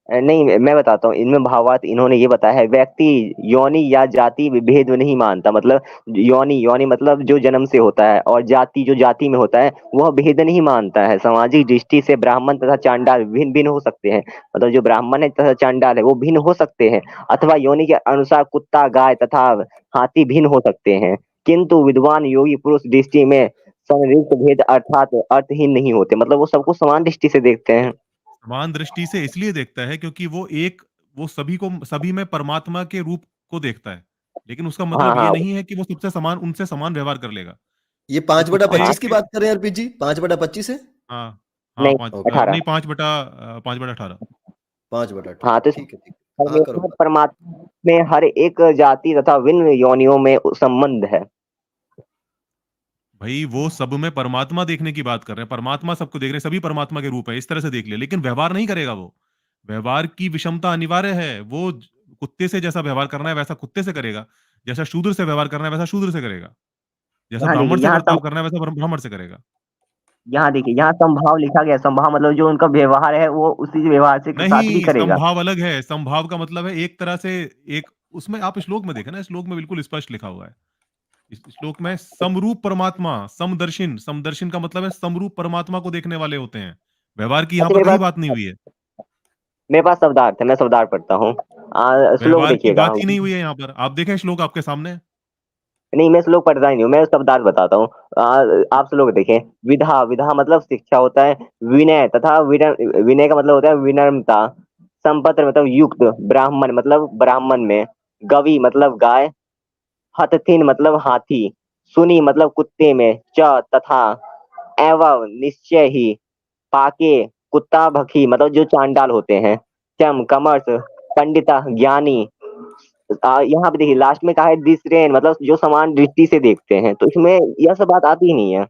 नहीं, मैं बताता हूँ। इनमें भावार्थ इन्होंने ये बताया है, व्यक्ति योनि या जाति भेद नहीं मानता। मतलब योनि योनि मतलब जो जन्म से होता है, और जाति जो जाति में होता है वह भेद नहीं मानता है। सामाजिक दृष्टि से ब्राह्मण तथा चांडाल भिन्न भिन्न हो सकते हैं। मतलब जो ब्राह्मण है तथा चांडाल है वो भिन्न हो सकते हैं, अथवा योनि के अनुसार कुत्ता, गाय तथा हाथी भिन्न हो सकते हैं, किंतु विद्वान योगी पुरुष दृष्टि में संदिग्ध भेद अर्थात अर्थहीन नहीं होते। मतलब वो सबको समान दृष्टि से देखते हैं। समान दृष्टि से इसलिए देखता है क्योंकि वो सभी में परमात्मा के रूप को देखता है। लेकिन उसका हाँ मतलब ये हाँ नहीं है कि वो उनसे समान व्यवहार कर लेगा। ये वो पांच बटा कुत्ते हाँ। पच्चीस की बात कर रहे हैं अर्पित जी? 5/25 है? हाँ, हाँ, नहीं, 5 ओके, अठारह। नहीं, 5 बटा 18। 5/18। हाँ, तो ठीक है, ठीक है, हाँ करो परमेश्वर बात। परमात्मा में हर एक जाति तथा भिन्न योनियों में संबंध है। भाई वो सब में परमात्मा देखने की बात कर रहे हैं, परमात्मा सबको देख रहे हैं, सभी परमात्मा के रूप है, इस तरह से देख ले, लेकिन व्यवहार नहीं करेगा वो। व्यवहार की विषमता अनिवार्य है। कुत्ते से जैसा व्यवहार करना है वैसा कुत्ते से करेगा, जैसा शूद्र से व्यवहार करना है वैसा शूद्र से करेगा, जैसा यहाँ देखिए, ब्राह्मण से बर्ताव करना है वैसा ब्राह्मण से करेगा। यहाँ देखिए, यहाँ संभाव लिखा गया। संभाव मतलब जो उनका व्यवहार है वो उसी व्यवहार से साथ भी नहीं, करेगा। संभाव अलग है। संभाव का मतलब है एक तरह से, एक उसमें आप श्लोक में देखें ना, श्लोक में बिल्कुल स्पष्ट लिखा हुआ है। इस श्लोक में समरूप परमात्मा, समदर्शिन, समदर्शिन का मतलब है समरूप परमात्मा को देखने वाले होते हैं। व्यवहार की यहाँ अच्छा, पर कहीं बात नहीं हुई है। मेरे पास शब्दार्थ है, मैं शब्दार्थ पढ़ता हूँ। श्लोक व्यवहार की देखिएगा। बात ही नहीं हुई है यहाँ पर। आप देखें श्लोक आपके सामने है। नहीं, मैं श्लोक पढ़ता ही नहीं हूँ, मैं शब्दार्थ बताता हूँ। आप श्लोक देखें। विधा, विधा मतलब शिक्षा होता है। विनय तथा विनय का मतलब होता है विनम्रता। संपत्र मतलब युक्त। ब्राह्मण मतलब ब्राह्मण में। गवि मतलब गाय। हथथिन मतलब हाथी। सुनी मतलब कुत्ते में। च तथा। एवं निश्चय ही। पाके, कुत्ता भखी, मतलब जो चांडाल होते हैं, चम, कमर्स, पंडिता, ज्ञानी। यहाँ पे देखिए लास्ट में कहा है दिसरेन, मतलब जो समान दृष्टि से देखते हैं, तो इसमें यह सब बात आती ही नहीं है।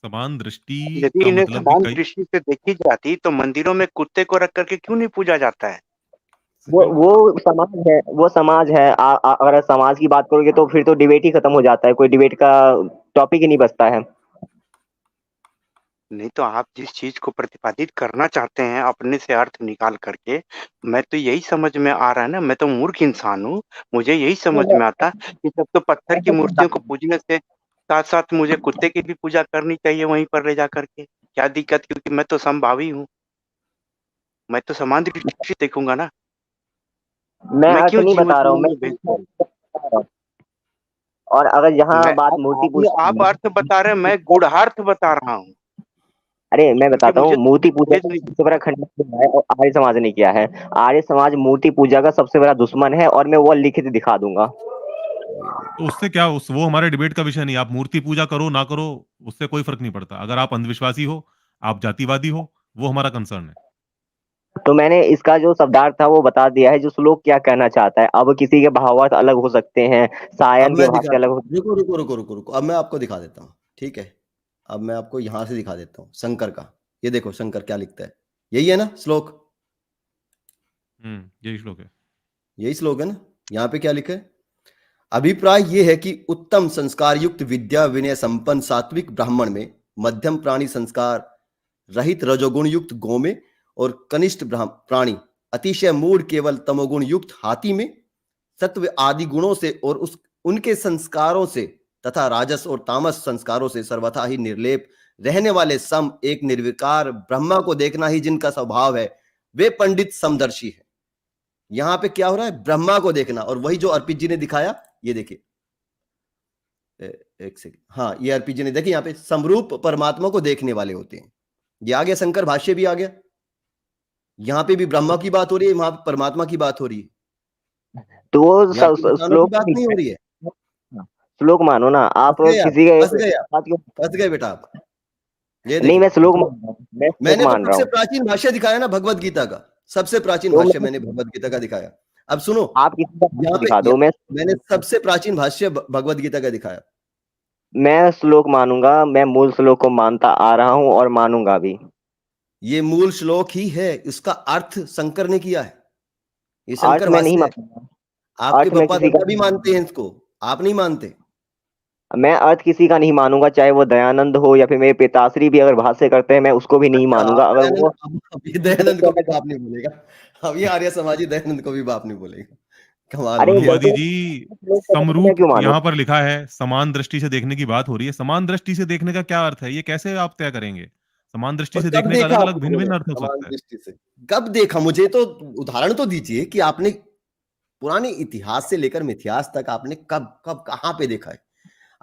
समान दृष्टि यदि का इन्हें मतलब भी समान कई दृष्टि से देखी जाती तो मंदिरों में कुत्ते को रख करके क्यों नहीं पूजा जाता है? वो समाज है, वो समाज है। अगर समाज की बात करोगे तो फिर तो डिबेट ही खत्म हो जाता है, कोई डिबेट का टॉपिक ही नहीं बचता है। नहीं तो आप जिस चीज को प्रतिपादित करना चाहते हैं अपने से अर्थ निकाल करके, मैं तो यही समझ में आ रहा है ना, मैं तो मूर्ख इंसान हूँ, मुझे यही समझ में आता कि सब तो पत्थर की मूर्तियों को पूजने से साथ साथ मुझे कुत्ते की भी पूजा करनी चाहिए वहीं पर ले जा करके। क्या दिक्कत, क्योंकि मैं तो समभावी हूँ, मैं तो समान दृष्टि से देखूंगा ना। मैं मैं अर्थ क्यों नहीं जीव बता रहा हूँ, जीवन में भेद करूं? और अगर यहाँ मैं बात मूर्ति आप पूजा, अर्थ बता रहे हैं, मैं गूढ़ार्थ बता रहा हूँ, अरे मैं क्योंकि बताता हूँ, मुझे मूर्ति पूजा भेद का नहीं। सबसे बड़ा खंडन किया है और आर्य समाज ने किया है। आर्य समाज मूर्ति पूजा का सबसे बड़ा दुश्मन है, और मैं वो लिखित दिखा दूंगा। तो उससे क्या, उस वो हमारे डिबेट का विषय नहीं। आप मूर्ति पूजा करो ना करो, उससे कोई फर्क नहीं पड़ता। अगर आप अंधविश्वासी हो, आप जातिवादी हो, वो हमारा कंसर्न है। तो मैंने इसका जो शब्दार्थ था वो बता दिया है, जो श्लोक क्या कहना चाहता है। अब किसी के भावार्थ अलग हो सकते हैं, अब सायन के मैं दिखा भाष्य अलग हो। रुको रुको रुको रुको रुको, अब मैं आपको दिखा देता हूँ, ठीक है। अब मैं आपको यहां से दिखा देता हूँ शंकर का। ये देखो शंकर क्या लिखता है, यही है ना श्लोक, यही श्लोक है। यही श्लोक है ना। यहाँ पे क्या लिखा है, अभिप्राय ये है कि उत्तम संस्कार युक्त विद्या विनय संपन्न सात्विक ब्राह्मण में, मध्यम प्राणी संस्कार रहित रजोगुण युक्त गौ में, और कनिष्ठ प्राणी अतिशय मूढ़ केवल तमोगुण युक्त हाथी में, सत्व आदि गुणों से और उनके संस्कारों से तथा राजस और तामस संस्कारों से सर्वथा ही निर्लेप रहने वाले सम एक निर्विकार ब्रह्मा को देखना ही जिनका स्वभाव है, वे पंडित समदर्शी है। यहां पे क्या हो रहा है, ब्रह्मा को देखना, और वही जो अर्पित जी ने दिखाया, ये देखिए एक सेकंड, हाँ ये अर्पित जी ने देखिए, यहाँ पे समरूप परमात्मा को देखने वाले होते हैं। ये आ गया, शंकर भाष्य भी आ गया। यहाँ पे भी ब्रह्मा की बात हो रही है, वहां पे परमात्मा की बात हो रही है। तो वो यहाँ पे इंसानों की श्लोक बात नहीं हो रही है। श्लोक मानो ना आप, फंस गए आप, किसी के फंस गए आप, बात क्यों। फंस गए बेटा आप। ये नहीं, देखिए मैं श्लोक सुनो, मान रहा हूँ, मैं श्लोक मैंने तो मान रहा सबसे हूँ। प्राचीन भाष्य दिखाया ना भगवत गीता का, सबसे प्राचीन तो भाष्य मैंने भगवत गीता का दिखाया। अब सुनो, आप किसी का यहाँ भाष्य पे दिखा दो, मैंने सबसे प्राचीन भाष्य भगवत गीता का दिखाया। मैं श्लोक मानूंगा, मैं मूल श्लोक को मानता आ रहा हूँ और मानूंगा भी। ये मूल श्लोक ही है, इसका अर्थ शंकर ने किया है, ये अर्थ शंकर में नहीं भाष्य है। मानूंगा, आपके अर्थ में पप्पा किसी का दादा भी मानते हैं इसको, आप नहीं मानते। मैं अर्थ किसी का नहीं मानूंगा, चाहे वो दयानंद हो या फिर मेरे पिताश्री भी अगर भाष्य करते हैं, मैं उसको भी नहीं अच्छा, मानूंगा। अगर दयानंद, वो अब ये दयानंद को भी बाप नहीं बोलेगा, अब ये आर्य समाजी दयानंद को भी बाप नहीं बोलेगा। कमाल हो अरे गया। मोदी जैसे जी, मैं समरूप क्यों मानूं। यहाँ पर लिखा है, समान दृष्टि से देखने की बात हो रही है। समान दृष्टि से देखने का क्या अर्थ है, ये कैसे आप तय करेंगे? समान दृष्टि और से कब देखने का अलग देखा अलग भिन्न भिन्न आपने अर्थ हो समान सकता है। दृष्टि से, कब देखा? मुझे तो उदाहरण तो दीजिए कि आपने पुराने इतिहास से लेकर मिथिहास तक आपने कब कब कहां पे देखा है।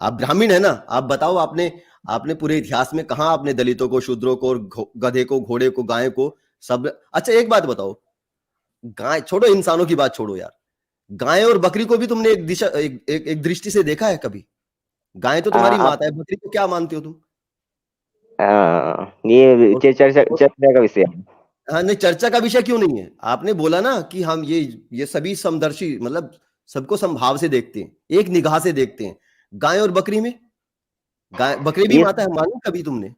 आप ब्राह्मण है ना, आप बताओ, आपने आपने पूरे इतिहास में कहा आपने दलितों को, शूद्रों को, और गधे को, घोड़े को, गाय को, सब। अच्छा एक बात बताओ, गाय छोड़ो, इंसानों की बात छोड़ो यार, गाय और बकरी को भी तुमने एक दिशा एक दृष्टि से देखा है कभी? गाय तो तुम्हारी आप माता है, बकरी को क्या मानते हो तुम? ये और, चर्चा और चर्चा का विषय है। हाँ नहीं, चर्चा का विषय क्यों नहीं है? आपने बोला ना कि हम ये सभी समदर्शी, मतलब सबको समभाव से देखते हैं, एक निगाह से देखते हैं। गाय और बकरी में, गाय बकरी भी ये माता है, मानी कभी तुमने?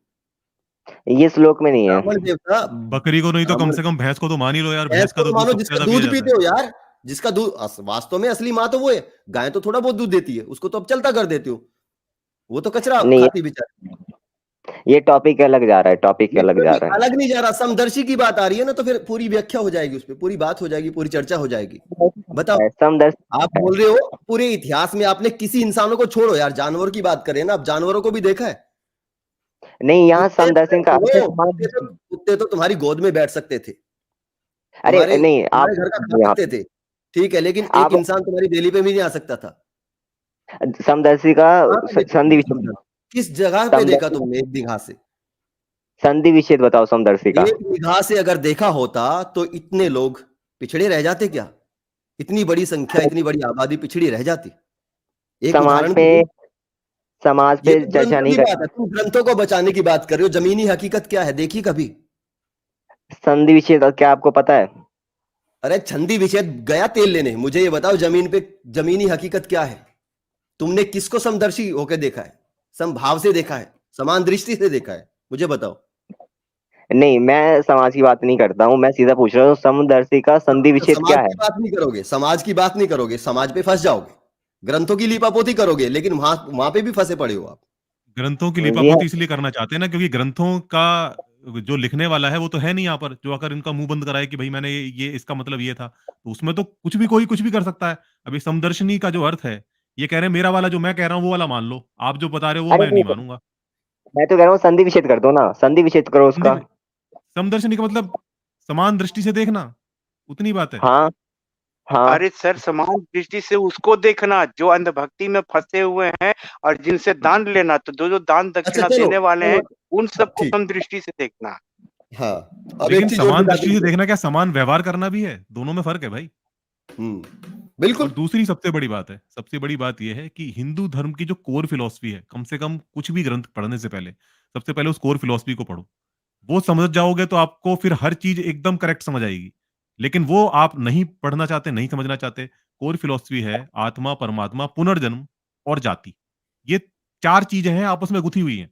ये श्लोक में नहीं है। ब्राह्मण देवता, बकरी को नहीं तो कम ब्राह्मण, से कम भैंस को तो मान ही लो यार, भैंस भैंस का को तो तो दूध मानो सबसे जिसका ज्यादा पिया दूध जाता पीते है। हो यार, जिसका दूध वास्तव में असली माँ तो वो है। गाय तो थोड़ा बहुत दूध देती है, उसको तो अब चलता कर देते हो, वो तो कचरा नहीं, खाती बेचारी। ये टॉपिक अलग जा रहा है, टॉपिक ये अलग जा कोई रहा अलग नहीं जा रहा, समदर्शी की बात आ रही है ना, तो फिर पूरी व्याख्या हो जाएगी, उस पर पूरी बात हो जाएगी, पूरी चर्चा हो जाएगी। बताओ, है। समदर्शी आप बोल रहे हो पूरे इतिहास में आपने किसी इंसानों को छोड़ो यार, जानवर की बात करें ना, आप जानवरों को भी देखा है? नहीं, यहाँ कुत्ते समदर्शन का अर्थ है समान कुत्ते तो दृष्टि। कुत्ते तो तुम्हारी गोद में बैठ सकते थे, अरे तुम्हारे नहीं, आप तुम्हारे घर का खा यहाँ सकते थे, ठीक है, लेकिन एक आप इंसान तुम्हारी डेली पे भी नहीं आ सकता था। समदर्शी का कहाँ पे देखा संधि तुमने विच्छेद, समदर्शी? किस जगह पे देखा समदर्शी तुमने एक निगाह से? संधि विच्छेद बताओ समदर्शी का। एक निगाह से अगर देखा होता तो इतने लोग पिछड़े रह जाते क्या? इतनी बड़ी संख्या, इतनी बड़ी आबादी पिछड़ी रह जाती? एक समाज उदाहरण तो में दो। समाज ये पे तो चर्चा ग्रंथों नहीं की कर। बात है, तुम ग्रंथों को बचाने की बात कर रहे हो। जमीनी हकीकत क्या है देखी कभी? संधि विच्छेद क्या आपको पता है? अरे छंदी विच्छेद गया तेल लेने, मुझे ये बताओ जमीन पे जमीनी हकीकत क्या है? तुमने किसको समदर्शी होकर देखा है, समभाव से देखा है, समान दृष्टि से देखा है? मुझे बताओ। नहीं, मैं समाज की बात नहीं करता हूँ, मैं सीधा पूछ रहा हूँ समदर्शी का संधि अच्छा, विच्छेद समाज क्या है? की बात नहीं करोगे, समाज की बात नहीं करोगे, समाज पे फंस जाओगे। ग्रंथों की लीपापोती करोगे, लेकिन वहां वहां पे भी फंसे पड़े हो आप। ग्रंथों की जी हाँ। लिपापोती इसलिए करना चाहते हैं ना, क्योंकि ग्रंथों का जो लिखने वाला है वो तो है नहीं यहाँ पर, जो आकर इनका मुंह बंद कराए कि भाई मैंने ये इसका मतलब ये था। तो उसमें तो कुछ भी कोई कुछ भी कर सकता है। अभी समदर्शनी का जो अर्थ है, ये कह रहे हैं मेरा वाला जो मैं कह रहा हूँ वो वाला मान लो, आप जो बता रहे हो वो अरे मैं नहीं, नहीं मानूंगा। मैं तो कह रहा हूँ संधि विच्छेद कर दो ना, संधि विच्छेद करो समझे? उसका। समदर्शनी का मतलब समान दृष्टि से देखना, उतनी बात है। हाँ हाँ। अरे सर, समान दृष्टि से उसको देखना जो अंधभक्ति में फंसे हुए हैं, और जिनसे दान लेना, तो जो जो दान अच्छा दक्षिणा चलो देने वाले चलो, हैं, उन सबको ठीक। सम दृष्टि से देखना। हाँ, अब एक लेकिन चीज और समान बता दृष्टि से दीजिए। देखना क्या समान व्यवहार करना भी है? दोनों में फर्क है भाई। बिल्कुल। और दूसरी सबसे बड़ी बात है, सबसे बड़ी बात यह है कि हिंदू धर्म की जो कोर फिलॉसफी है, कम से कम कुछ भी ग्रंथ पढ़ने से पहले सबसे पहले उस कोर फिलॉसफी को पढ़ो। वो समझ जाओगे तो आपको फिर हर चीज एकदम करेक्ट समझ आएगी। लेकिन वो आप नहीं पढ़ना चाहते, नहीं समझना चाहते। कोर फिलॉसफी है आत्मा, परमात्मा, पुनर्जन्म और जाति। ये 4 चीजें हैं आपस में गुथी हुई हैं।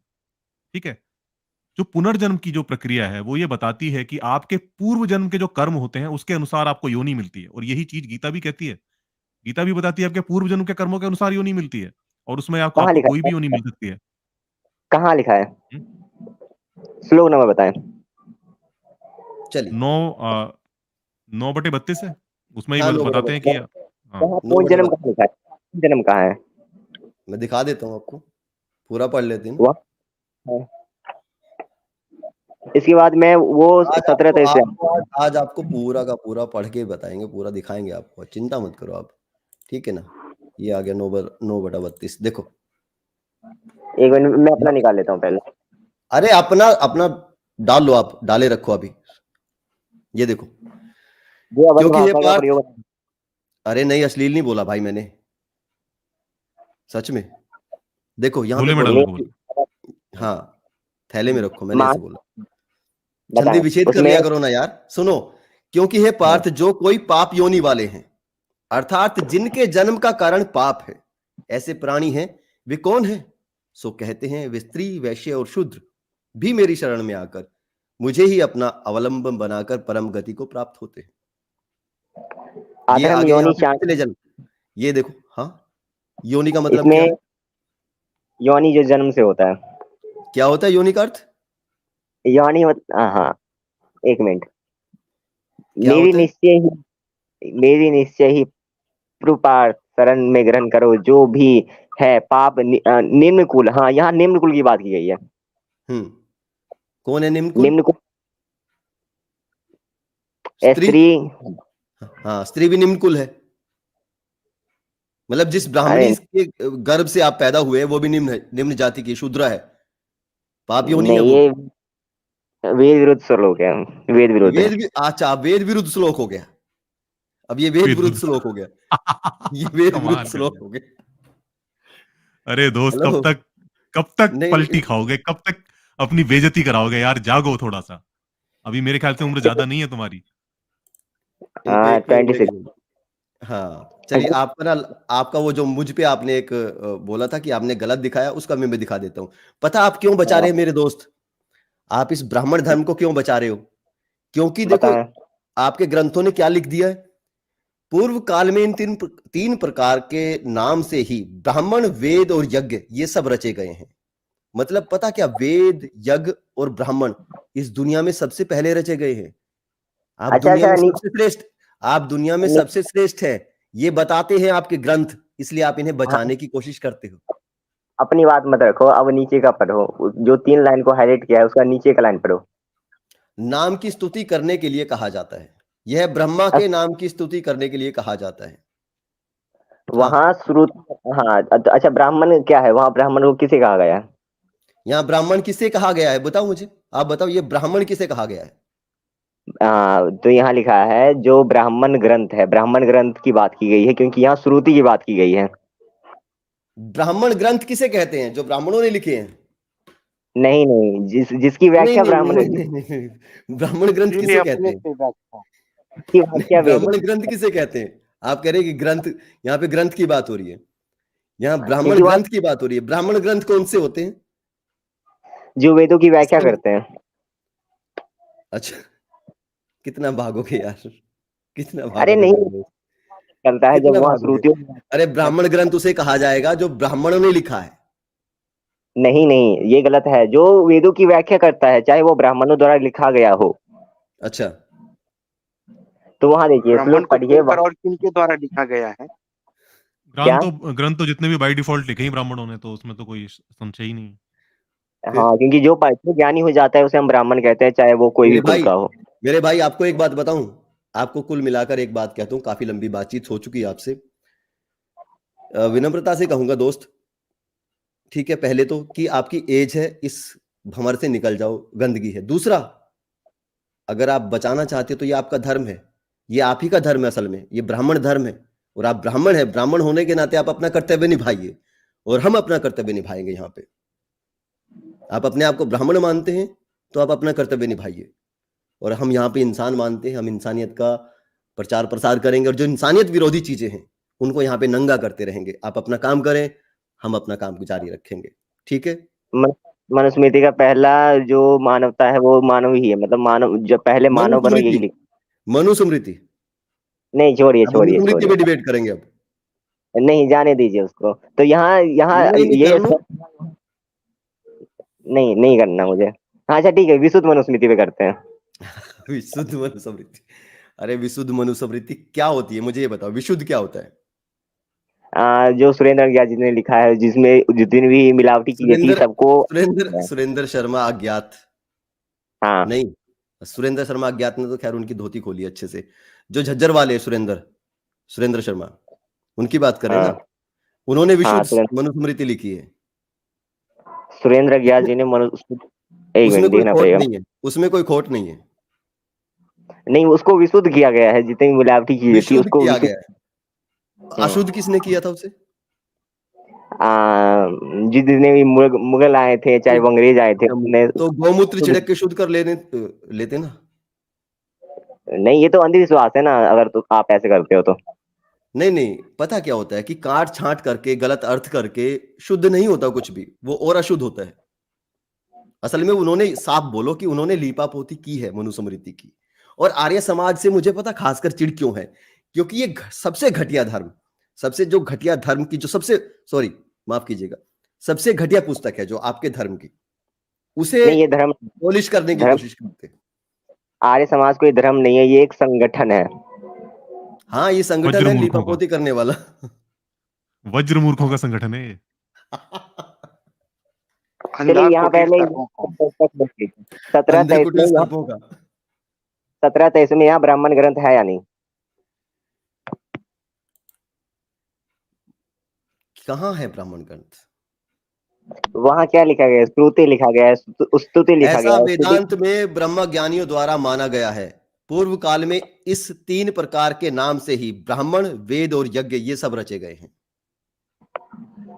ठीक है? जो पुनर्जन्म की जो प्रक्रिया है, वो ये बताती है कि आपके पूर्व जन्म के जो कर्म होते हैं, उसके अनुसार आपको योनि मिलती है, और यही चीज गीता भी कहती है। गीता भी बताती है आपके पूर्व जन्म के कर्मों के अनुसार योनि मिलती है, और उसमें आपको कहाँ आपको लिखा कोई भी है? योनि मिल सकती है। कहाँ लिखा है? हुँ? श्लोक नंबर बताएं। चलिए। 9/32 है। उसमें ही हाँ, बताते हैं कि हाँ, कहाँ नो पूर्ण बटे जन्म बात। कहाँ लिखा है? पूर्ण जन्म कहाँ है? मैं दिखा देता हूँ आपको, पूरा पढ़ लेते हैं ना। वह है। इसके बाद में वो आज 17 आपको तेईस से। आपको आज आज आपको पूरा का पूरा पढ़ के बताएंगे, पूरा दिखाएंगे आपको, चिंता मत करो आप। ठीक है ना? ये आ गया 9/32, देखो। एक मिनट मैं अपना निकाल लेता हूँ पहले। अरे अपना अपना डाल लो, आप डाले रखो अभी। ये देखो, जो अभद्र क्योंकि ये भाषा का पार्ट, प्रयोग। अरे नहीं, अश्लील नहीं बोला भाई मैंने, सच में। देखो यहाँ पे झोले में पढ़ो। डालने को बोला। हाँ, थैले में रखो, मैंने मान ऐसे बोला। छंदी बताएं विच्छेद कर उसमें। लिया करो ना यार, सुनो। क्योंकि हे पार्थ, जो कोई पाप योनि वाले हैं, अर्थात जिनके जन्म का कारण पाप है, ऐसे प्राणी हैं, वे कौन है? सो कहते हैं वे स्त्री, वैश्य और शूद्र भी मेरी शरण में आकर मुझे ही अपना अवलंबन बनाकर परम गति को प्राप्त होते हैं। ये अधर्म आगे यहाँ योनि पे चांद। पिछले जन्म, ये देखो। हाँ, योनि का मतलब क्या इसमें है? योनि जो जन्म से होता है। क्या होता है योनि का अर्थ? योनि हाँ, एक मिनट। क्या मेरी होता है? निश्चय ही, मेरी निश्चय ही कृपा शरण में ग्रहण करो जो भी है पाप निम्न कुल। हाँ, यहाँ निम्न कुल की बात की गई है। कौन है निम्न कुल? निम्न कुल स्त्री। स्त्री। हाँ, स्त्री भी निम्न कुल है। मतलब जिस अरे ब्राह्मणी के गर्भ से आप पैदा हुए वो भी निम्न है, निम्न जाति की शूद्र है, पाप योनि है नहीं, वो। ये वेद विरुद्ध श्लोक है, वेद विरुद्ध है। अच्छा, वेद विरुद्ध श्लोक हो गया। अब ये वेद विरुद्ध विरुद्ध। श्लोक हो गया। ये वेद विरुद्ध कमाल कर श्लोक दिया। हो गया। अरे दोस्त, हेलो। कब तक नहीं, पलटी खाओगे, कब तक अपनी बेइज्जती कराओगे यार? जागो थोड़ा सा। अभी मेरे ख्याल से उम्र ज्यादा नहीं है तुम्हारी। हाँ, एक 26। मिनट। हाँ चलिए, आपका ना, आपका वो जो मुझ पे आपने एक बोला था कि आपने गलत दिखाया, उसका मैं दिखा देता हूँ। पता आप क्यों बचा रहे हैं मेरे दोस्त? आप इस ब्राह्मण धर्म को क्यों बचा रहे हो? क्योंकि देखो, बताएं। आपके ग्रंथों ने क्या लिख दिया है? पूर्व काल में इन तीन प्रकार के नाम से ही ब्राह्मण, वेद और यज्ञ ये सब रचे गए हैं। मतलब पता क्या, वेद, यज्ञ और ब्राह्मण इस दुनिया में सबसे पहले रचे गए हैं। आप अच्छा दुनिया अच्छा, में सबसे श्रेष्ठ, आप दुनिया में सबसे श्रेष्ठ है, ये बताते हैं आपके ग्रंथ, इसलिए आप इन्हें हाँ, बचाने की कोशिश करते हो। अपनी बात मत रखो, अब नीचे का पढ़ो। जो 3 लाइन को हाईलाइट किया है उसका नीचे का लाइन पढ़ो। नाम की स्तुति करने के लिए कहा जाता है, यह ब्रह्मा के नाम की स्तुति करने के लिए कहा जाता है। हाँ, वहां श्रुति। हाँ, अच्छा, ब्राह्मण क्या है? वहां ब्राह्मण को किसे कहा गया है? यहाँ ब्राह्मण किसे कहा गया है बताओ मुझे, आप बताओ, ये ब्राह्मण किसे कहा गया है? तो यहाँ लिखा है जो ब्राह्मण ग्रंथ है, ब्राह्मण ग्रंथ की बात की गई है, क्योंकि यहाँ श्रुति की बात की गई है। ब्राह्मण ग्रंथ किसे कहते हैं? जो ब्राह्मणों ने लिखे हैं? नहीं नहीं, जिसकी नहीं व्याख्या नहीं ब्राह्मण नहीं नहीं नहीं, नहीं। ब्राह्मण ग्रंथ इसीलिए किसे कहते अपने हैं? से व्याख्या की नहीं, व्याख्या वेद। ब्राह्मण ग्रंथ किसे कहते हैं? आप कह रहे हैं कि ग्रंथ, यहाँ पे ग्रंथ की बात हो रही है, यहाँ ब्राह्मण क्योंकि वहाँ ग्रंथ की बात हो रही है। ब्राह्मण ग्रंथ कौन से होते हैं? जो वेदों की व्याख्या इसके- करते हैं। अच्छा, कितना भागोगे यार, कितना अरे भागोगे नहीं, मेरे दोस्त, चलता है जब कितना वहाँ भागोगे? श्रुतियों अरे ब्राह्मण ग्रंथ उसे कहा जाएगा जो ब्राह्मणों ने लिखा है। नहीं नहीं, ये गलत है। जो वेदों की व्याख्या करता है, चाहे वो ब्राह्मणों द्वारा लिखा गया हो। अच्छा, तो वहाँ देखिए, ब्राह्मण श्लोक को पढ़िए छोड़कर और किनके द्वारा लिखा गया है? क्या? ग्रंथ तो जितने भी बाय डिफॉल्ट लिखे ही ब्राह्मणों ने, तो उसमें तो कोई संशय ही नहीं। फिर हाँ, क्योंकि जो ज्ञानी हो जाता है उसे हम ब्राह्मण कहते हैं, चाहे वो कोई भी मेरे कुल भाई, का हो। मेरे भाई आपको एक बात बताऊं, आपको कुल मिलाकर एक बात कहता हूं, काफी लंबी बातचीत हो चुकी है आपसे, विनम्रता से कहूंगा दोस्त, ठीक है, पहले तो कि आपकी एज है, इस भंवर से निकल जाओ, गंदगी है। दूसरा, अगर आप बचाना चाहते हो तो ये आपका धर्म है, ये आप ही का धर्म है, असल में ये ब्राह्मण धर्म है, और आप ब्राह्मण है, ब्राह्मण होने के नाते आप अपना कर्तव्य निभाइए, और हम अपना कर्तव्य निभाएंगे। यहाँ पे आप अपने आप को ब्राह्मण मानते हैं तो आप अपना कर्तव्य निभाइए, और हम यहाँ पे इंसान मानते हैं, हम इंसानियत का प्रचार प्रसार करेंगे, और जो इंसानियत विरोधी चीजें हैं उनको यहाँ पे नंगा करते रहेंगे। आप अपना काम करें, हम अपना काम जारी रखेंगे, ठीक है? मन- मनुस्मृति का पहला जो मानवता है वो मानव ही है, मतलब मानव, जब पहले मानव बनो मनुस्मृति, यही लिख। मनुस्मृति, नहीं, छोड़िए अब छोड़िए मनुस्मृति छोड़िए, पे डिबेट करेंगे अब। नहीं जाने दीजिए उसको। तो यहाँ यहाँ नहीं नहीं ये कर लो, नहीं नहीं करना मुझे। हाँ अच्छा ठीक है, विशुद्ध मनुस्मृति पे करते हैं। विशुद्ध मनुस्मृति। अरे विशुद्ध मनुस्मृति क्या होती है, मुझे ये बताओ, विशुद्ध क्या होता है? जो सुरेंद्र अज्ञात जी ने लिखा है, जिसमें जितनी भी मिलावटी चीजें थी सुरेंद्र सबको। सुरेंद्र शर्मा अज्ञात हाँ नहीं, सुरेंद्र शर्मा अज्ञात ने तो खैर उनकी धोती खोली अच्छे से। जो झज्जर वाले हैं, सुरेंद्र शर्मा, उनकी बात करें ना, हाँ उन्होंने हाँ, विशुद्ध मनुस्मृति लिखी है। सुरेंद्र अज्ञात जी ने एक उसमें मिनट कोई देखना खोट पड़ेगा। नहीं है, उसमें कोई खोट नहीं है, नहीं, उसको विशुद्ध किया गया है, जितनी मिलावटी चीजें थी विशुद्ध उसको किया विशुद्ध। गया है। अशुद्ध किसने किया था उसे? जितने भी मुगल आए थे, चाहे वो अंग्रेज आए थे, उन्होंने तो गौमूत्र छिड़क के शुद्ध कर लेते ना। नहीं, ये तो अंधविश्वास है ना, अगर तो आप ऐसे करते हो तो। नहीं नहीं, पता क्या होता है कि काट छांट करके गलत अर्थ करके शुद्ध नहीं होता कुछ भी, वो और अशुद्ध होता है। असल में उन्होंने साफ बोलो कि उन्होंने लीपा पोती की है मनुस्मृति की। और आर्य समाज से मुझे पता खासकर चिढ़ क्यों है, क्योंकि ये सबसे घटिया धर्म, सबसे जो घटिया धर्म की जो सबसे, सॉरी माफ कीजिएगा, सबसे घटिया पुस्तक है जो आपके धर्म की, उसे नहीं, ये धर्म पॉलिश करने की धर्म कोशिश करते हैं। आर्य समाज कोई धर्म नहीं है, ये एक संगठन है। हाँ, ये संगठन वज्र है मूर्खों का, लीपापोती करने वाला। वज्र मूर्खों का संगठन है ये। चलिए, अंधा यहाँ कुटिल पहले सर्पों को। 1723 कुटिल में, सर्पों का। 1723 में यहाँ ब्राह्मण ग्रंथ है या नहीं? कहाँ है ब्राह्मण ग्रंथ? वहाँ क्या लिखा गया है? स्तुति लिखा गया है, स्तुति लिखा ऐसा गया है, वेदांत में ब्रह्म ज्ञानियों द्वारा माना गया है। पूर्व काल में इस 3 प्रकार के नाम से ही ब्राह्मण, वेद और यज्ञ ये सब रचे गए हैं।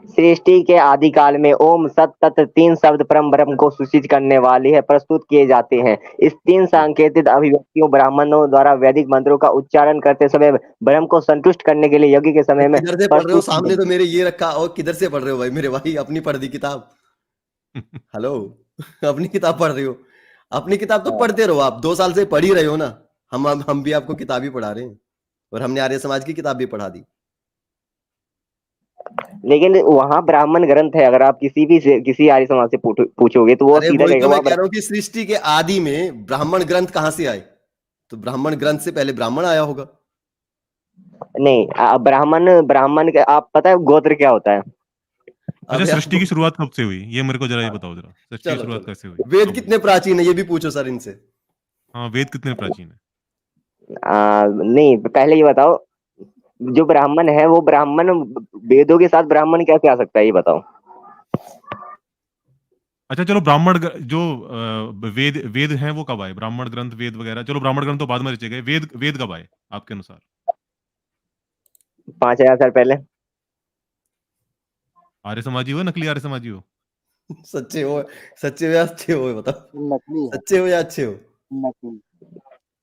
सृष्टि के आदि काल में ओम सत तत् 3 शब्द परम ब्रह्म को सूचित करने वाले है प्रस्तुत किए जाते हैं। इस 3 सांकेतिक अभिव्यक्तियों ब्राह्मणों द्वारा वैदिक मंत्रों का उच्चारण करते समय ब्रह्म को संतुष्ट करने के लिए यज्ञ के समय में किधर से पढ़ रहे हो? प्रस्तुत सामने तो मेरे ये रखा, और किधर से पढ़ रहे हो भाई मेरे भाई? अपनी पढ़ दी किताब? हेलो, अपनी किताब पढ़ रहे हो? अपनी किताब तो पढ़ते रहो, आप 2 साल से पढ़ ही रहे हो ना। हम भी आपको किताब ही पढ़ा रहे हैं, और हमने आर्य समाज की किताब भी पढ़ा दी। लेकिन वहाँ ब्राह्मण ग्रंथ है, अगर आप किसी आर्य समाज से पूछोगे तो वो अरे सीधा वही कहेगा तो मैं वहाँ कह रहा हूँ कि सृष्टि के आदि में ब्राह्मण ग्रंथ कहाँ से आए? तो ब्राह्मण ग्रंथ से पहले ब्राह्मण आया होगा। नहीं, ब्राह्मण का आप पता है गोत्र क्या होता है? अच्छा, अबे सृष्टि की आपको, शुरुआत कब से हुई, ये मेरे को जरा ये बताओ जरा, सृष्टि की चलो शुरुआत चलो, कैसे हुई? वेद कितने प्राचीन है ये भी पूछो सर इनसे। हाँ, वेद कितने प्राचीन है? नहीं, पहले ये बताओ, जो ब्राह्मण है वो ब्राह्मण वेदों के साथ ब्राह्मण कैसे आ सकता है, ये बताओ। अच्छा चलो, जो वेद वेद हैं वो कब आए? ब्राह्मण ग्रंथ, वेद वगैरह, चलो ब्राह्मण ग्रंथ तो बाद में रचे गए, वेद कब आए आपके अनुसार? 5000 साल पहले। आर्य समाजी हो, नकली आर्य समाजी हो? सच्चे हो या अच्छे हो, बताओ। नकली है, सच्चे हो या अच्छे हो? नकली।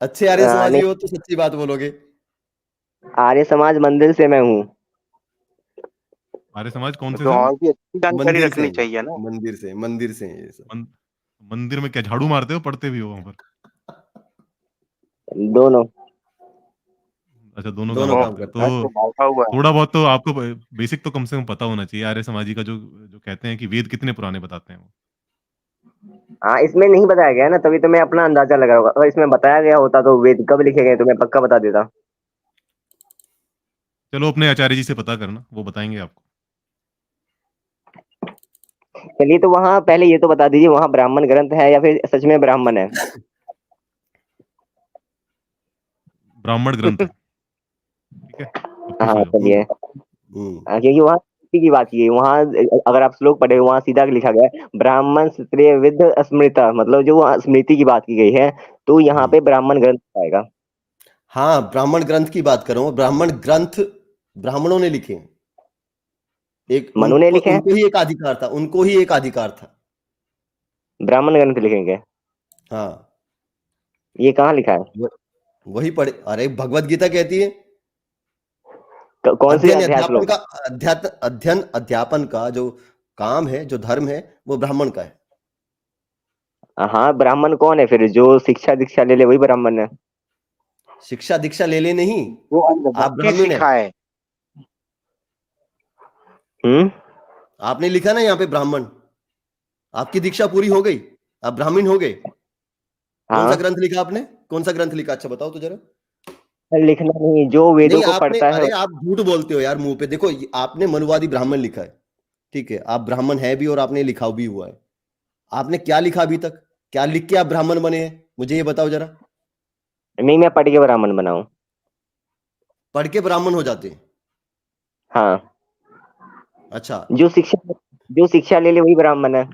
अच्छे आर्य समाजी नहीं, हो तो सच्ची बात बोलोगे। आर्य समाज मंदिर से मैं हूँ। आर्य समाज कौन से तो से हो? और भी अच्छी जानकारी मंदिर से रखनी हैं चाहिए ना। मंदिर से हैं ये सब। मंदिर में क्या झाड़ू मारते हो, पढ़ते भी हो वहां पर? दोनों। अच्छा, दोनों काम दोनों वो काम करते हो करते हैं। तो बैठा हुआ है। थोड़ा बहुत तो आपको बेसिक तो कम से कम पता होना चाहिए। आर्य समाजी का जो जो कहते हैं कि वेद कितने पुराने बताते हैं वो। हाँ, इसमें नहीं बताया गया ना, तभी तो मैं अपना अंदाजा लगा होगा। अगर इसमें बताया गया होता तो वेद कब लिखे गए तो मैं पक्का बता देता। चलो अपने आचार्य जी से पता करना, वो बताएंगे आपको। चलिए, तो वहाँ पहले ये तो बता दीजिए, वहाँ ब्राह्मण ग्रंथ है या फिर सच में ब्राह्मण है? ब्राह्मण ग्रंथ है। ठीक है, अब खुश हो हाँ, जाओ। चलिए। क्योंकि वहाँ स्मृति की बात की गई, वहाँ अगर आप श्लोक पढ़े वहाँ सीधा लिखा गया है, ब्राह्मण क्षत्रिय विद स्मृता, मतलब जो वहाँ स्मृति की बात की गई है, तो यहाँ पे ब्राह्मण ग्रंथ आएगा। हाँ, ब्राह्मण ग्रंथ की बात कर रहा हूँ। ब्राह्मण ग्रंथ ब्राह्मणों ने लिखे हैं। एक मनु ने लिखे हैं, उनको ही एक अधिकार था, उनको ही एक अधिकार था। ब्राह्मण ग्रंथ लिखेंगे? हाँ, ये कहाँ लिखा है? वही पढ़े। अरे भगवत गीता कहती है कौन सी अध्ययन अध्याय अध्यापन श्लोक? का अध्ययन अध्यापन का जो काम है, जो धर्म है, वो ब्राह्मण का है। हाँ, ब्राह्मण कौन है फिर? जो शिक्षा दीक्षा ले ले वही ब्राह्मण है। शिक्षा दीक्षा ले ले नहीं, वो आप अंधभक्ति ब्राह्मण है। सिखाए। आपने लिखा ना यहाँ पे ब्राह्मण, आपकी दीक्षा पूरी हो गई, आप ब्राह्मण हो गए। कौन सा हाँ, ग्रंथ लिखा आपने? कौन सा ग्रंथ लिखा? अच्छा बताओ तो जरा। लिखना नहीं, जो वेदों नहीं को आपने, पढ़ता है। अरे आप झूठ बोलते हो यार मुंह पे। देखो आपने मनुवादी ब्राह्मण लिखा है, ठीक है, आप ब्राह्मण है भी और आपने लिखा भी हुआ है। आपने क्या लिखा अभी तक? क्या लिख के आप ब्राह्मण बने हैं, मुझे ये बताओ जरा। नहीं, मैं पढ़ के ब्राह्मण बनाऊं। पढ़ के ब्राह्मण हो जाते हैं? हाँ, अच्छा, जो शिक्षा ले ले वही ब्राह्मण है।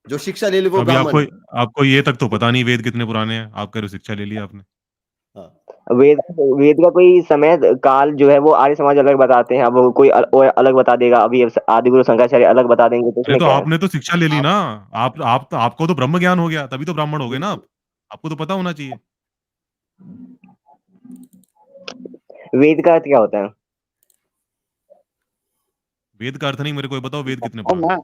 जो शिक्षा ले ले वो अभी ब्राह्मण आपको है। आपको ये तक तो पता नहीं वेद कितने पुराने हैं। आप कह रहे हो शिक्षा ले लिया आपने। हाँ, वेद का कोई समय काल जो है वो आर्य समाज अलग बताते हैं, अब कोई अलग बता देगा, अभी आदिगुरु शंकराचार्य अलग बता देंगे, तो अरे उसमें तो क्या है? आपने तो शिक्षा ले ली आप ना। आप तो आपको तो ब्रह्म ज्ञान हो गया, तभी तो ब्राह्मण हो गए ना आप। आपको तो पता होना चाहिए। वेद का अर्थ क्या होता है? वेद का अर्थ नहीं मेरे को ये बताओ, वेद कितने बताओ पुराने ना, हैं?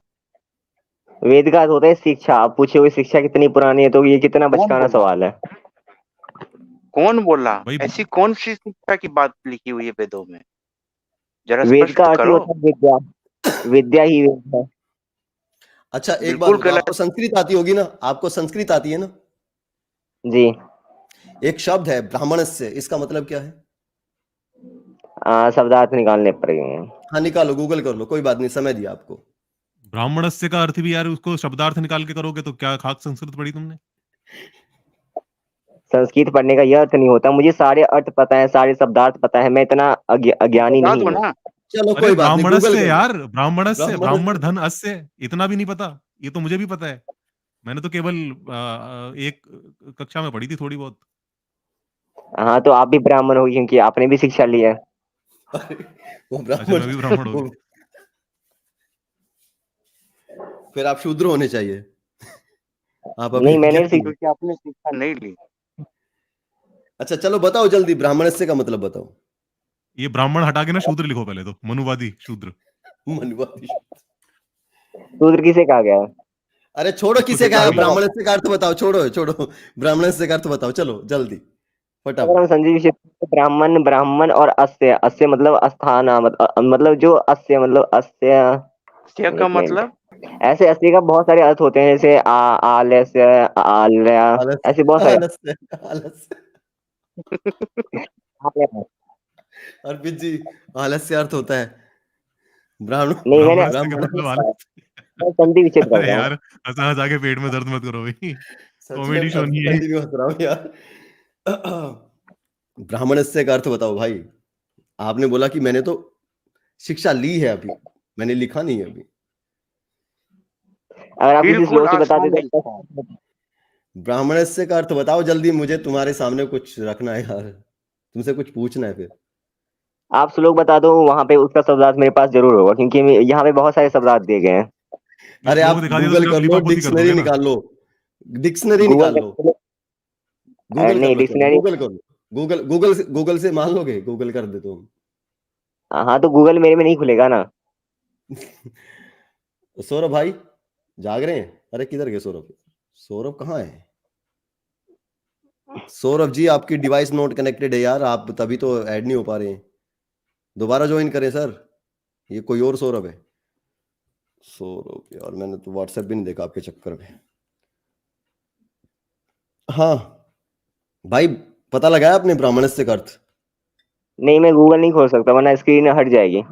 वेद का अर्थ होता है शिक्षा। आप पूछे हुए शिक्षा कितनी पुरानी है, तो ये कितना कौन बचकाना बोला? सवाल है। कौन बोला? भाई ऐसी कौन सी शिक्षा की बात लिखी हुई है वेदों में? जरा वेद का स्पष्ट अर्थ ही करो। होता है विद्या। विद्या ही वेद है। अच्छा एक बात बिल्कुल बताओ, गलत। आपको संस्कृत आती होगी ना? आपको संस्कृत आती है ना? जी। एक शब्द है ब्राह्मणस्य, इसका मतलब क्या है? शब्दार्थ निकालने पड़ेंगे। हाँ निकालो, गूगल कर लो, कोई बात नहीं, समय दिया आपको। ब्राह्मणस्य का अर्थ भी यार उसको शब्दार्थ निकाल के करोगे तो क्या खाक संस्कृत पढ़ी तुमने? संस्कृत पढ़ने का यह अर्थ नहीं होता, मुझे सारे अर्थ पता है, सारे शब्दार्थ पता है, मैं इतना अज्ञानी बता नहीं दो हूँ। ना। चलो अरे कोई बात नहीं, गूगल ब्राह्मणस्य कर लो। यार, ब्राह्मणस्य, ब्राह्मण ब्राह्मणस्य, धन अस्य, इतना भी नहीं पता? ये तो मुझे भी पता है। मैंने तो केवल एक कक्षा में पढ़ी थी थोड़ी बहुत। हाँ, तो आप भी ब्राह्मण हो क्योंकि आपने भी शिक्षा ली है। अरे, वो अच्छा, ब्राह्मण मैं भी ब्राह्मण हो गया। फिर आप शूद्र होने चाहिए। आप अभी नहीं, मैंने भी अज्ञानी हो। क्योंकि आपने शिक्षा नहीं ली। अच्छा चलो बताओ जल्दी, ब्राह्मणस्य का मतलब बताओ। ये ब्राह्मण हटा के ना शूद्र लिखो पहले तो, मनुवादी शूद्र। मनुवादी। शूद्र किसे कहा गया है? अरे छोड़ो इसको किसे शिक्षा कहा, नहीं ली। ब्राह्मणस्य का अर्थ बताओ। छोड़ो छोड़ो, ब्राह्मणस्य का अर्थ बताओ, चलो जल्दी अगर हम फटाफट। संजय विषय ब्राह्मण, ब्राह्मण और अस्य, अस्य मतलब अस्थान, मतलब जो अस्य मतलब अस्य। क्या का एक मिनट। मतलब? ऐसे अस्य का बहुत सारे अर्थ होते हैं, जैसे आलस्य, आलय, आलस्य, ऐसे बहुत सारे आलस्य, आलस्य। आलय। अर्पित जी, आलस्य अर्थ होता है ब्राह्मण, नहीं, ब्राह्मणस्य का ब्राह्मण। मतलब आलस्य। मैं संधि विच्छेद अरे करता हूँ। यार, हंसा हंसा के पेट में दर्द मत करो भाई। सच में कॉमेडी शो नहीं है। कंटिन्यू हंस रहा हूँ यार। ब्राह्मणस्य का अर्थ बताओ भाई। आपने बोला कि मैंने तो शिक्षा ली है, अभी मैंने लिखा नहीं है अभी। अगर आप किसी बिल्कुल श्लोक से बता आसान देते लिखा है। तो। ब्राह्मणस्य का अर्थ बताओ जल्दी, मुझे तुम्हारे सामने कुछ रखना है यार, तुमसे कुछ पूछना है फिर। आप श्लोक बता दो, वहां पे उसका शब्दार्थ मेरे पास जरूर होगा, क्योंकि यहाँ पे बहुत सारे शब्दार्थ दिए गए हैं। अरे श्लोक आप दिखा दिया तो गूगल फिर आप कर लो, लीपापोती कर डिक्शनरी दोगे ना। निकाल लो, डिक्शनरी गूगल निकाल लो, गूगल कर नहीं, लो, चलो डिक्शनरी। गूगल कर लो, गूगल से मान लोगे, गूगल कर दे तुम। हाँ, तो गूगल मेरे में नहीं खुलेगा ना। सौरभ भाई जाग रहे हैं? अरे किधर गए सौरभ? सौरभ कहाँ है? सौरभ जी आपकी डिवाइस नॉट कनेक्टेड है यार, आप तभी तो ऐड नहीं हो पा रहे हैं। दोबारा ज्वाइन करें सर, ये कोई और सौरभ है। सौरभ यार, मैंने तो व्हाट्सएप भी नहीं देखा आपके चक्कर में। हाँ भाई, पता लगाया आपने ब्राह्मणस्य का अर्थ? नहीं, मैं गूगल नहीं खोल सकता, वरना स्क्रीन हट जाएगी।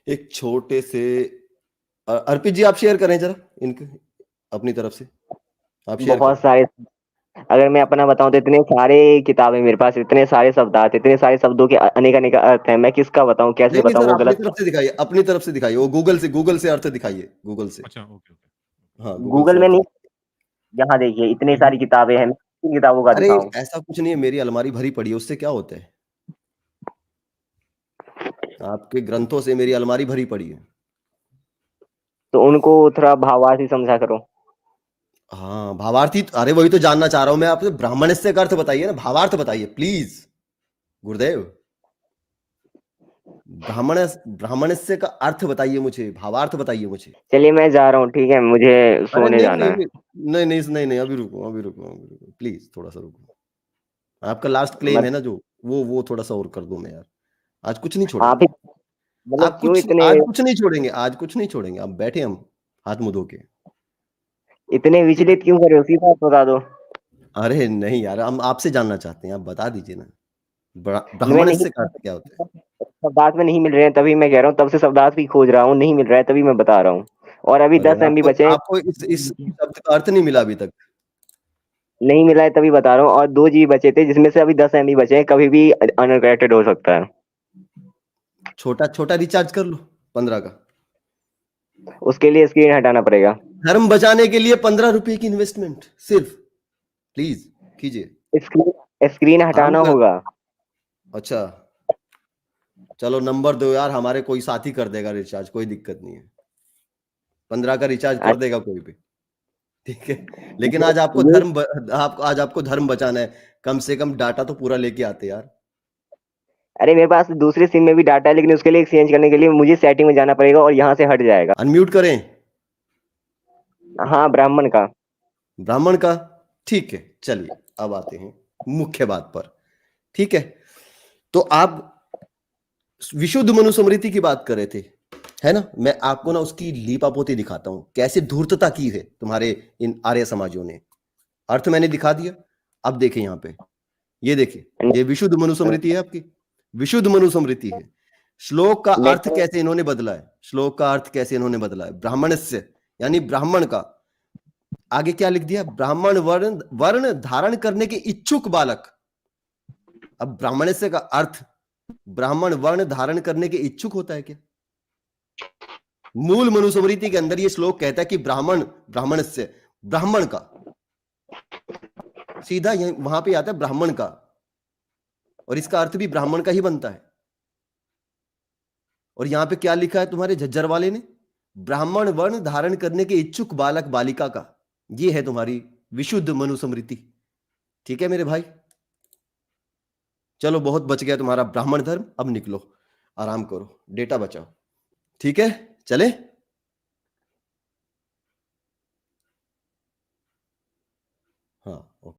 एक छोटे से अर्पित जी आप शेयर करें जरा इनके अपनी तरफ से, आप शेयर बहुत करें। सारे, अगर मैं अपना बताऊं तो इतने सारे किताबें मेरे पास, इतने सारे शब्दार्थ, इतने सारे शब्दों के अनेक अनेक अर्थ हैं, मैं किसका बताऊं, कैसे नहीं नहीं बताऊं, सर, वो अपनी गलत। तरफ से दिखाइए, अपनी तरफ से दिखाइए, वो गूगल से अर्थ दिखाइए, गूगल से। अच्छा, ओके ओके। हाँ गूगल से गूगल में अर्थ नहीं, दिखाइए। यहाँ देखिए इतने सारी किताबें हैं, मैं किन किताबों का अरे दिखाऊं। ऐसा कुछ नहीं है, मेरी अलमारी भरी पड़ी है, उससे क्या होता है? आपके ग्रंथों से मेरी अलमारी भरी पड़ी है। तो उनको थोड़ा भावार्थी समझा करो। हाँ भावार्थी, अरे वही तो जानना चाह रहा हूं मैं आपसे, ब्राह्मणस्य का अर्थ बताइए ना, भावार्थ बताइए प्लीज गुरुदेव। ब्राह्मणस्य का अर्थ बताइए मुझे, भावार्थ बताइए मुझे। चलिए मैं जा रहा हूँ, ठीक है, मुझे अरे सोने नहीं जाना नहीं है। नहीं नहीं नहीं नहीं, अभी रुको अभी रुको अभी रुको, प्लीज थोड़ा सा रुको। आपका लास्ट क्लेम मत, है ना जो, वो थोड़ा सा और कर दो मैं यार। आज कुछ नहीं आप छोड़ेंगे। ही, मतलब क्यों इतने, आज कुछ नहीं छोड़ेंगे, आज कुछ नहीं छोड़ेंगे, आप बैठे हम हाथ मुंह धो के। इतने ठीक है। विचलित क्यों कर रहे हो, सीधा बता दो। अरे नहीं यार, हम आपसे जानना चाहते हैं, आप बता दीजिए ना, मैं नहीं, ब्राह्मणस्य का अर्थ क्या होता है? शब्दार्थ में नहीं मिल रहे हैं, तभी मैं कह रहा हूँ, तब से शब्दार्थ भी खोज रहा हूँ, नहीं मिल रहा है, तभी मैं बता रहा हूँ। और अभी अरे 10 MB आपको बचे हैं। आपको इस शब्द का अर्थ नहीं मिला अभी तक? नहीं मिला है, तभी बता रहा हूँ, और 2 GB बचे थे, जिसमें से अभी 10 MB बचे हैं, कभी भी अनकनेक्टेड हो सकता है। छोटा छोटा रिचार्ज कर लो 15 का। उसके लिए स्क्रीन हटाना पड़ेगा। धर्म बचाने के लिए 15 रुपए की इन्वेस्टमेंट सिर्फ, प्लीज कीजिए। स्क्रीन आराम हटाना कर। होगा। अच्छा चलो नंबर दो यार, हमारे कोई साथी कर देगा रिचार्ज, कोई दिक्कत नहीं है, 15 का रिचार्ज कर देगा कोई भी। ठीक है, लेकिन आज आपको ये, आज आपको धर्म बचाना है, कम से कम डाटा तो पूरा लेके आते यार। अरे मेरे पास दूसरे सिम में भी डाटा है, लेकिन उसके लिए एक्सचेंज करने के लिए मुझे सेटिंग में जाना पड़ेगा, और यहाँ से हट जाएगा। अनम्यूट करें हाँ, ब्राह्मण का। ब्राह्मण का। ठीक है चलिए, अब आते हैं मुख्य बात पर। ठीक है, तो आप विशुद्ध मनुस्मृति की बात कर रहे थे, है ना? मैं आपको ना उसकी लीपापोती दिखाता हूं, कैसे धूर्तता की है तुम्हारे इन आर्य समाजों ने। अर्थ मैंने दिखा दिया, अब देखें यहाँ पे, ये देखिए, ये विशुद्ध मनुस्मृति है आपकी, विशुद्ध मनुस्मृति है। श्लोक का अर्थ लेकिन कैसे इन्होंने बदला है, श्लोक का अर्थ कैसे इन्होंने बदला है, ब्राह्मणस्य यानी ब्राह्मण का, आगे क्या लिख दिया, ब्राह्मण वर्ण वर्ण धारण करने के इच्छुक बालक। अब ब्राह्मणस्य का अर्थ ब्राह्मण वर्ण धारण करने के इच्छुक होता है क्या? मूल मनुस्मृति के अंदर ये श्लोक कहता है कि ब्राह्मणस्य, ब्राह्मण का, सीधा यही वहां पे आता है ब्राह्मण का, और इसका अर्थ भी ब्राह्मण का ही बनता है। और यहां पे क्या लिखा है तुम्हारे झज्जर वाले ने, ब्राह्मण वर्ण धारण करने के इच्छुक बालक बालिका का। ये है तुम्हारी विशुद्ध मनुस्मृति। ठीक है मेरे भाई, चलो बहुत बच गया तुम्हारा ब्राह्मण धर्म, अब निकलो, आराम करो, डेटा बचाओ। ठीक है चले। हाँ।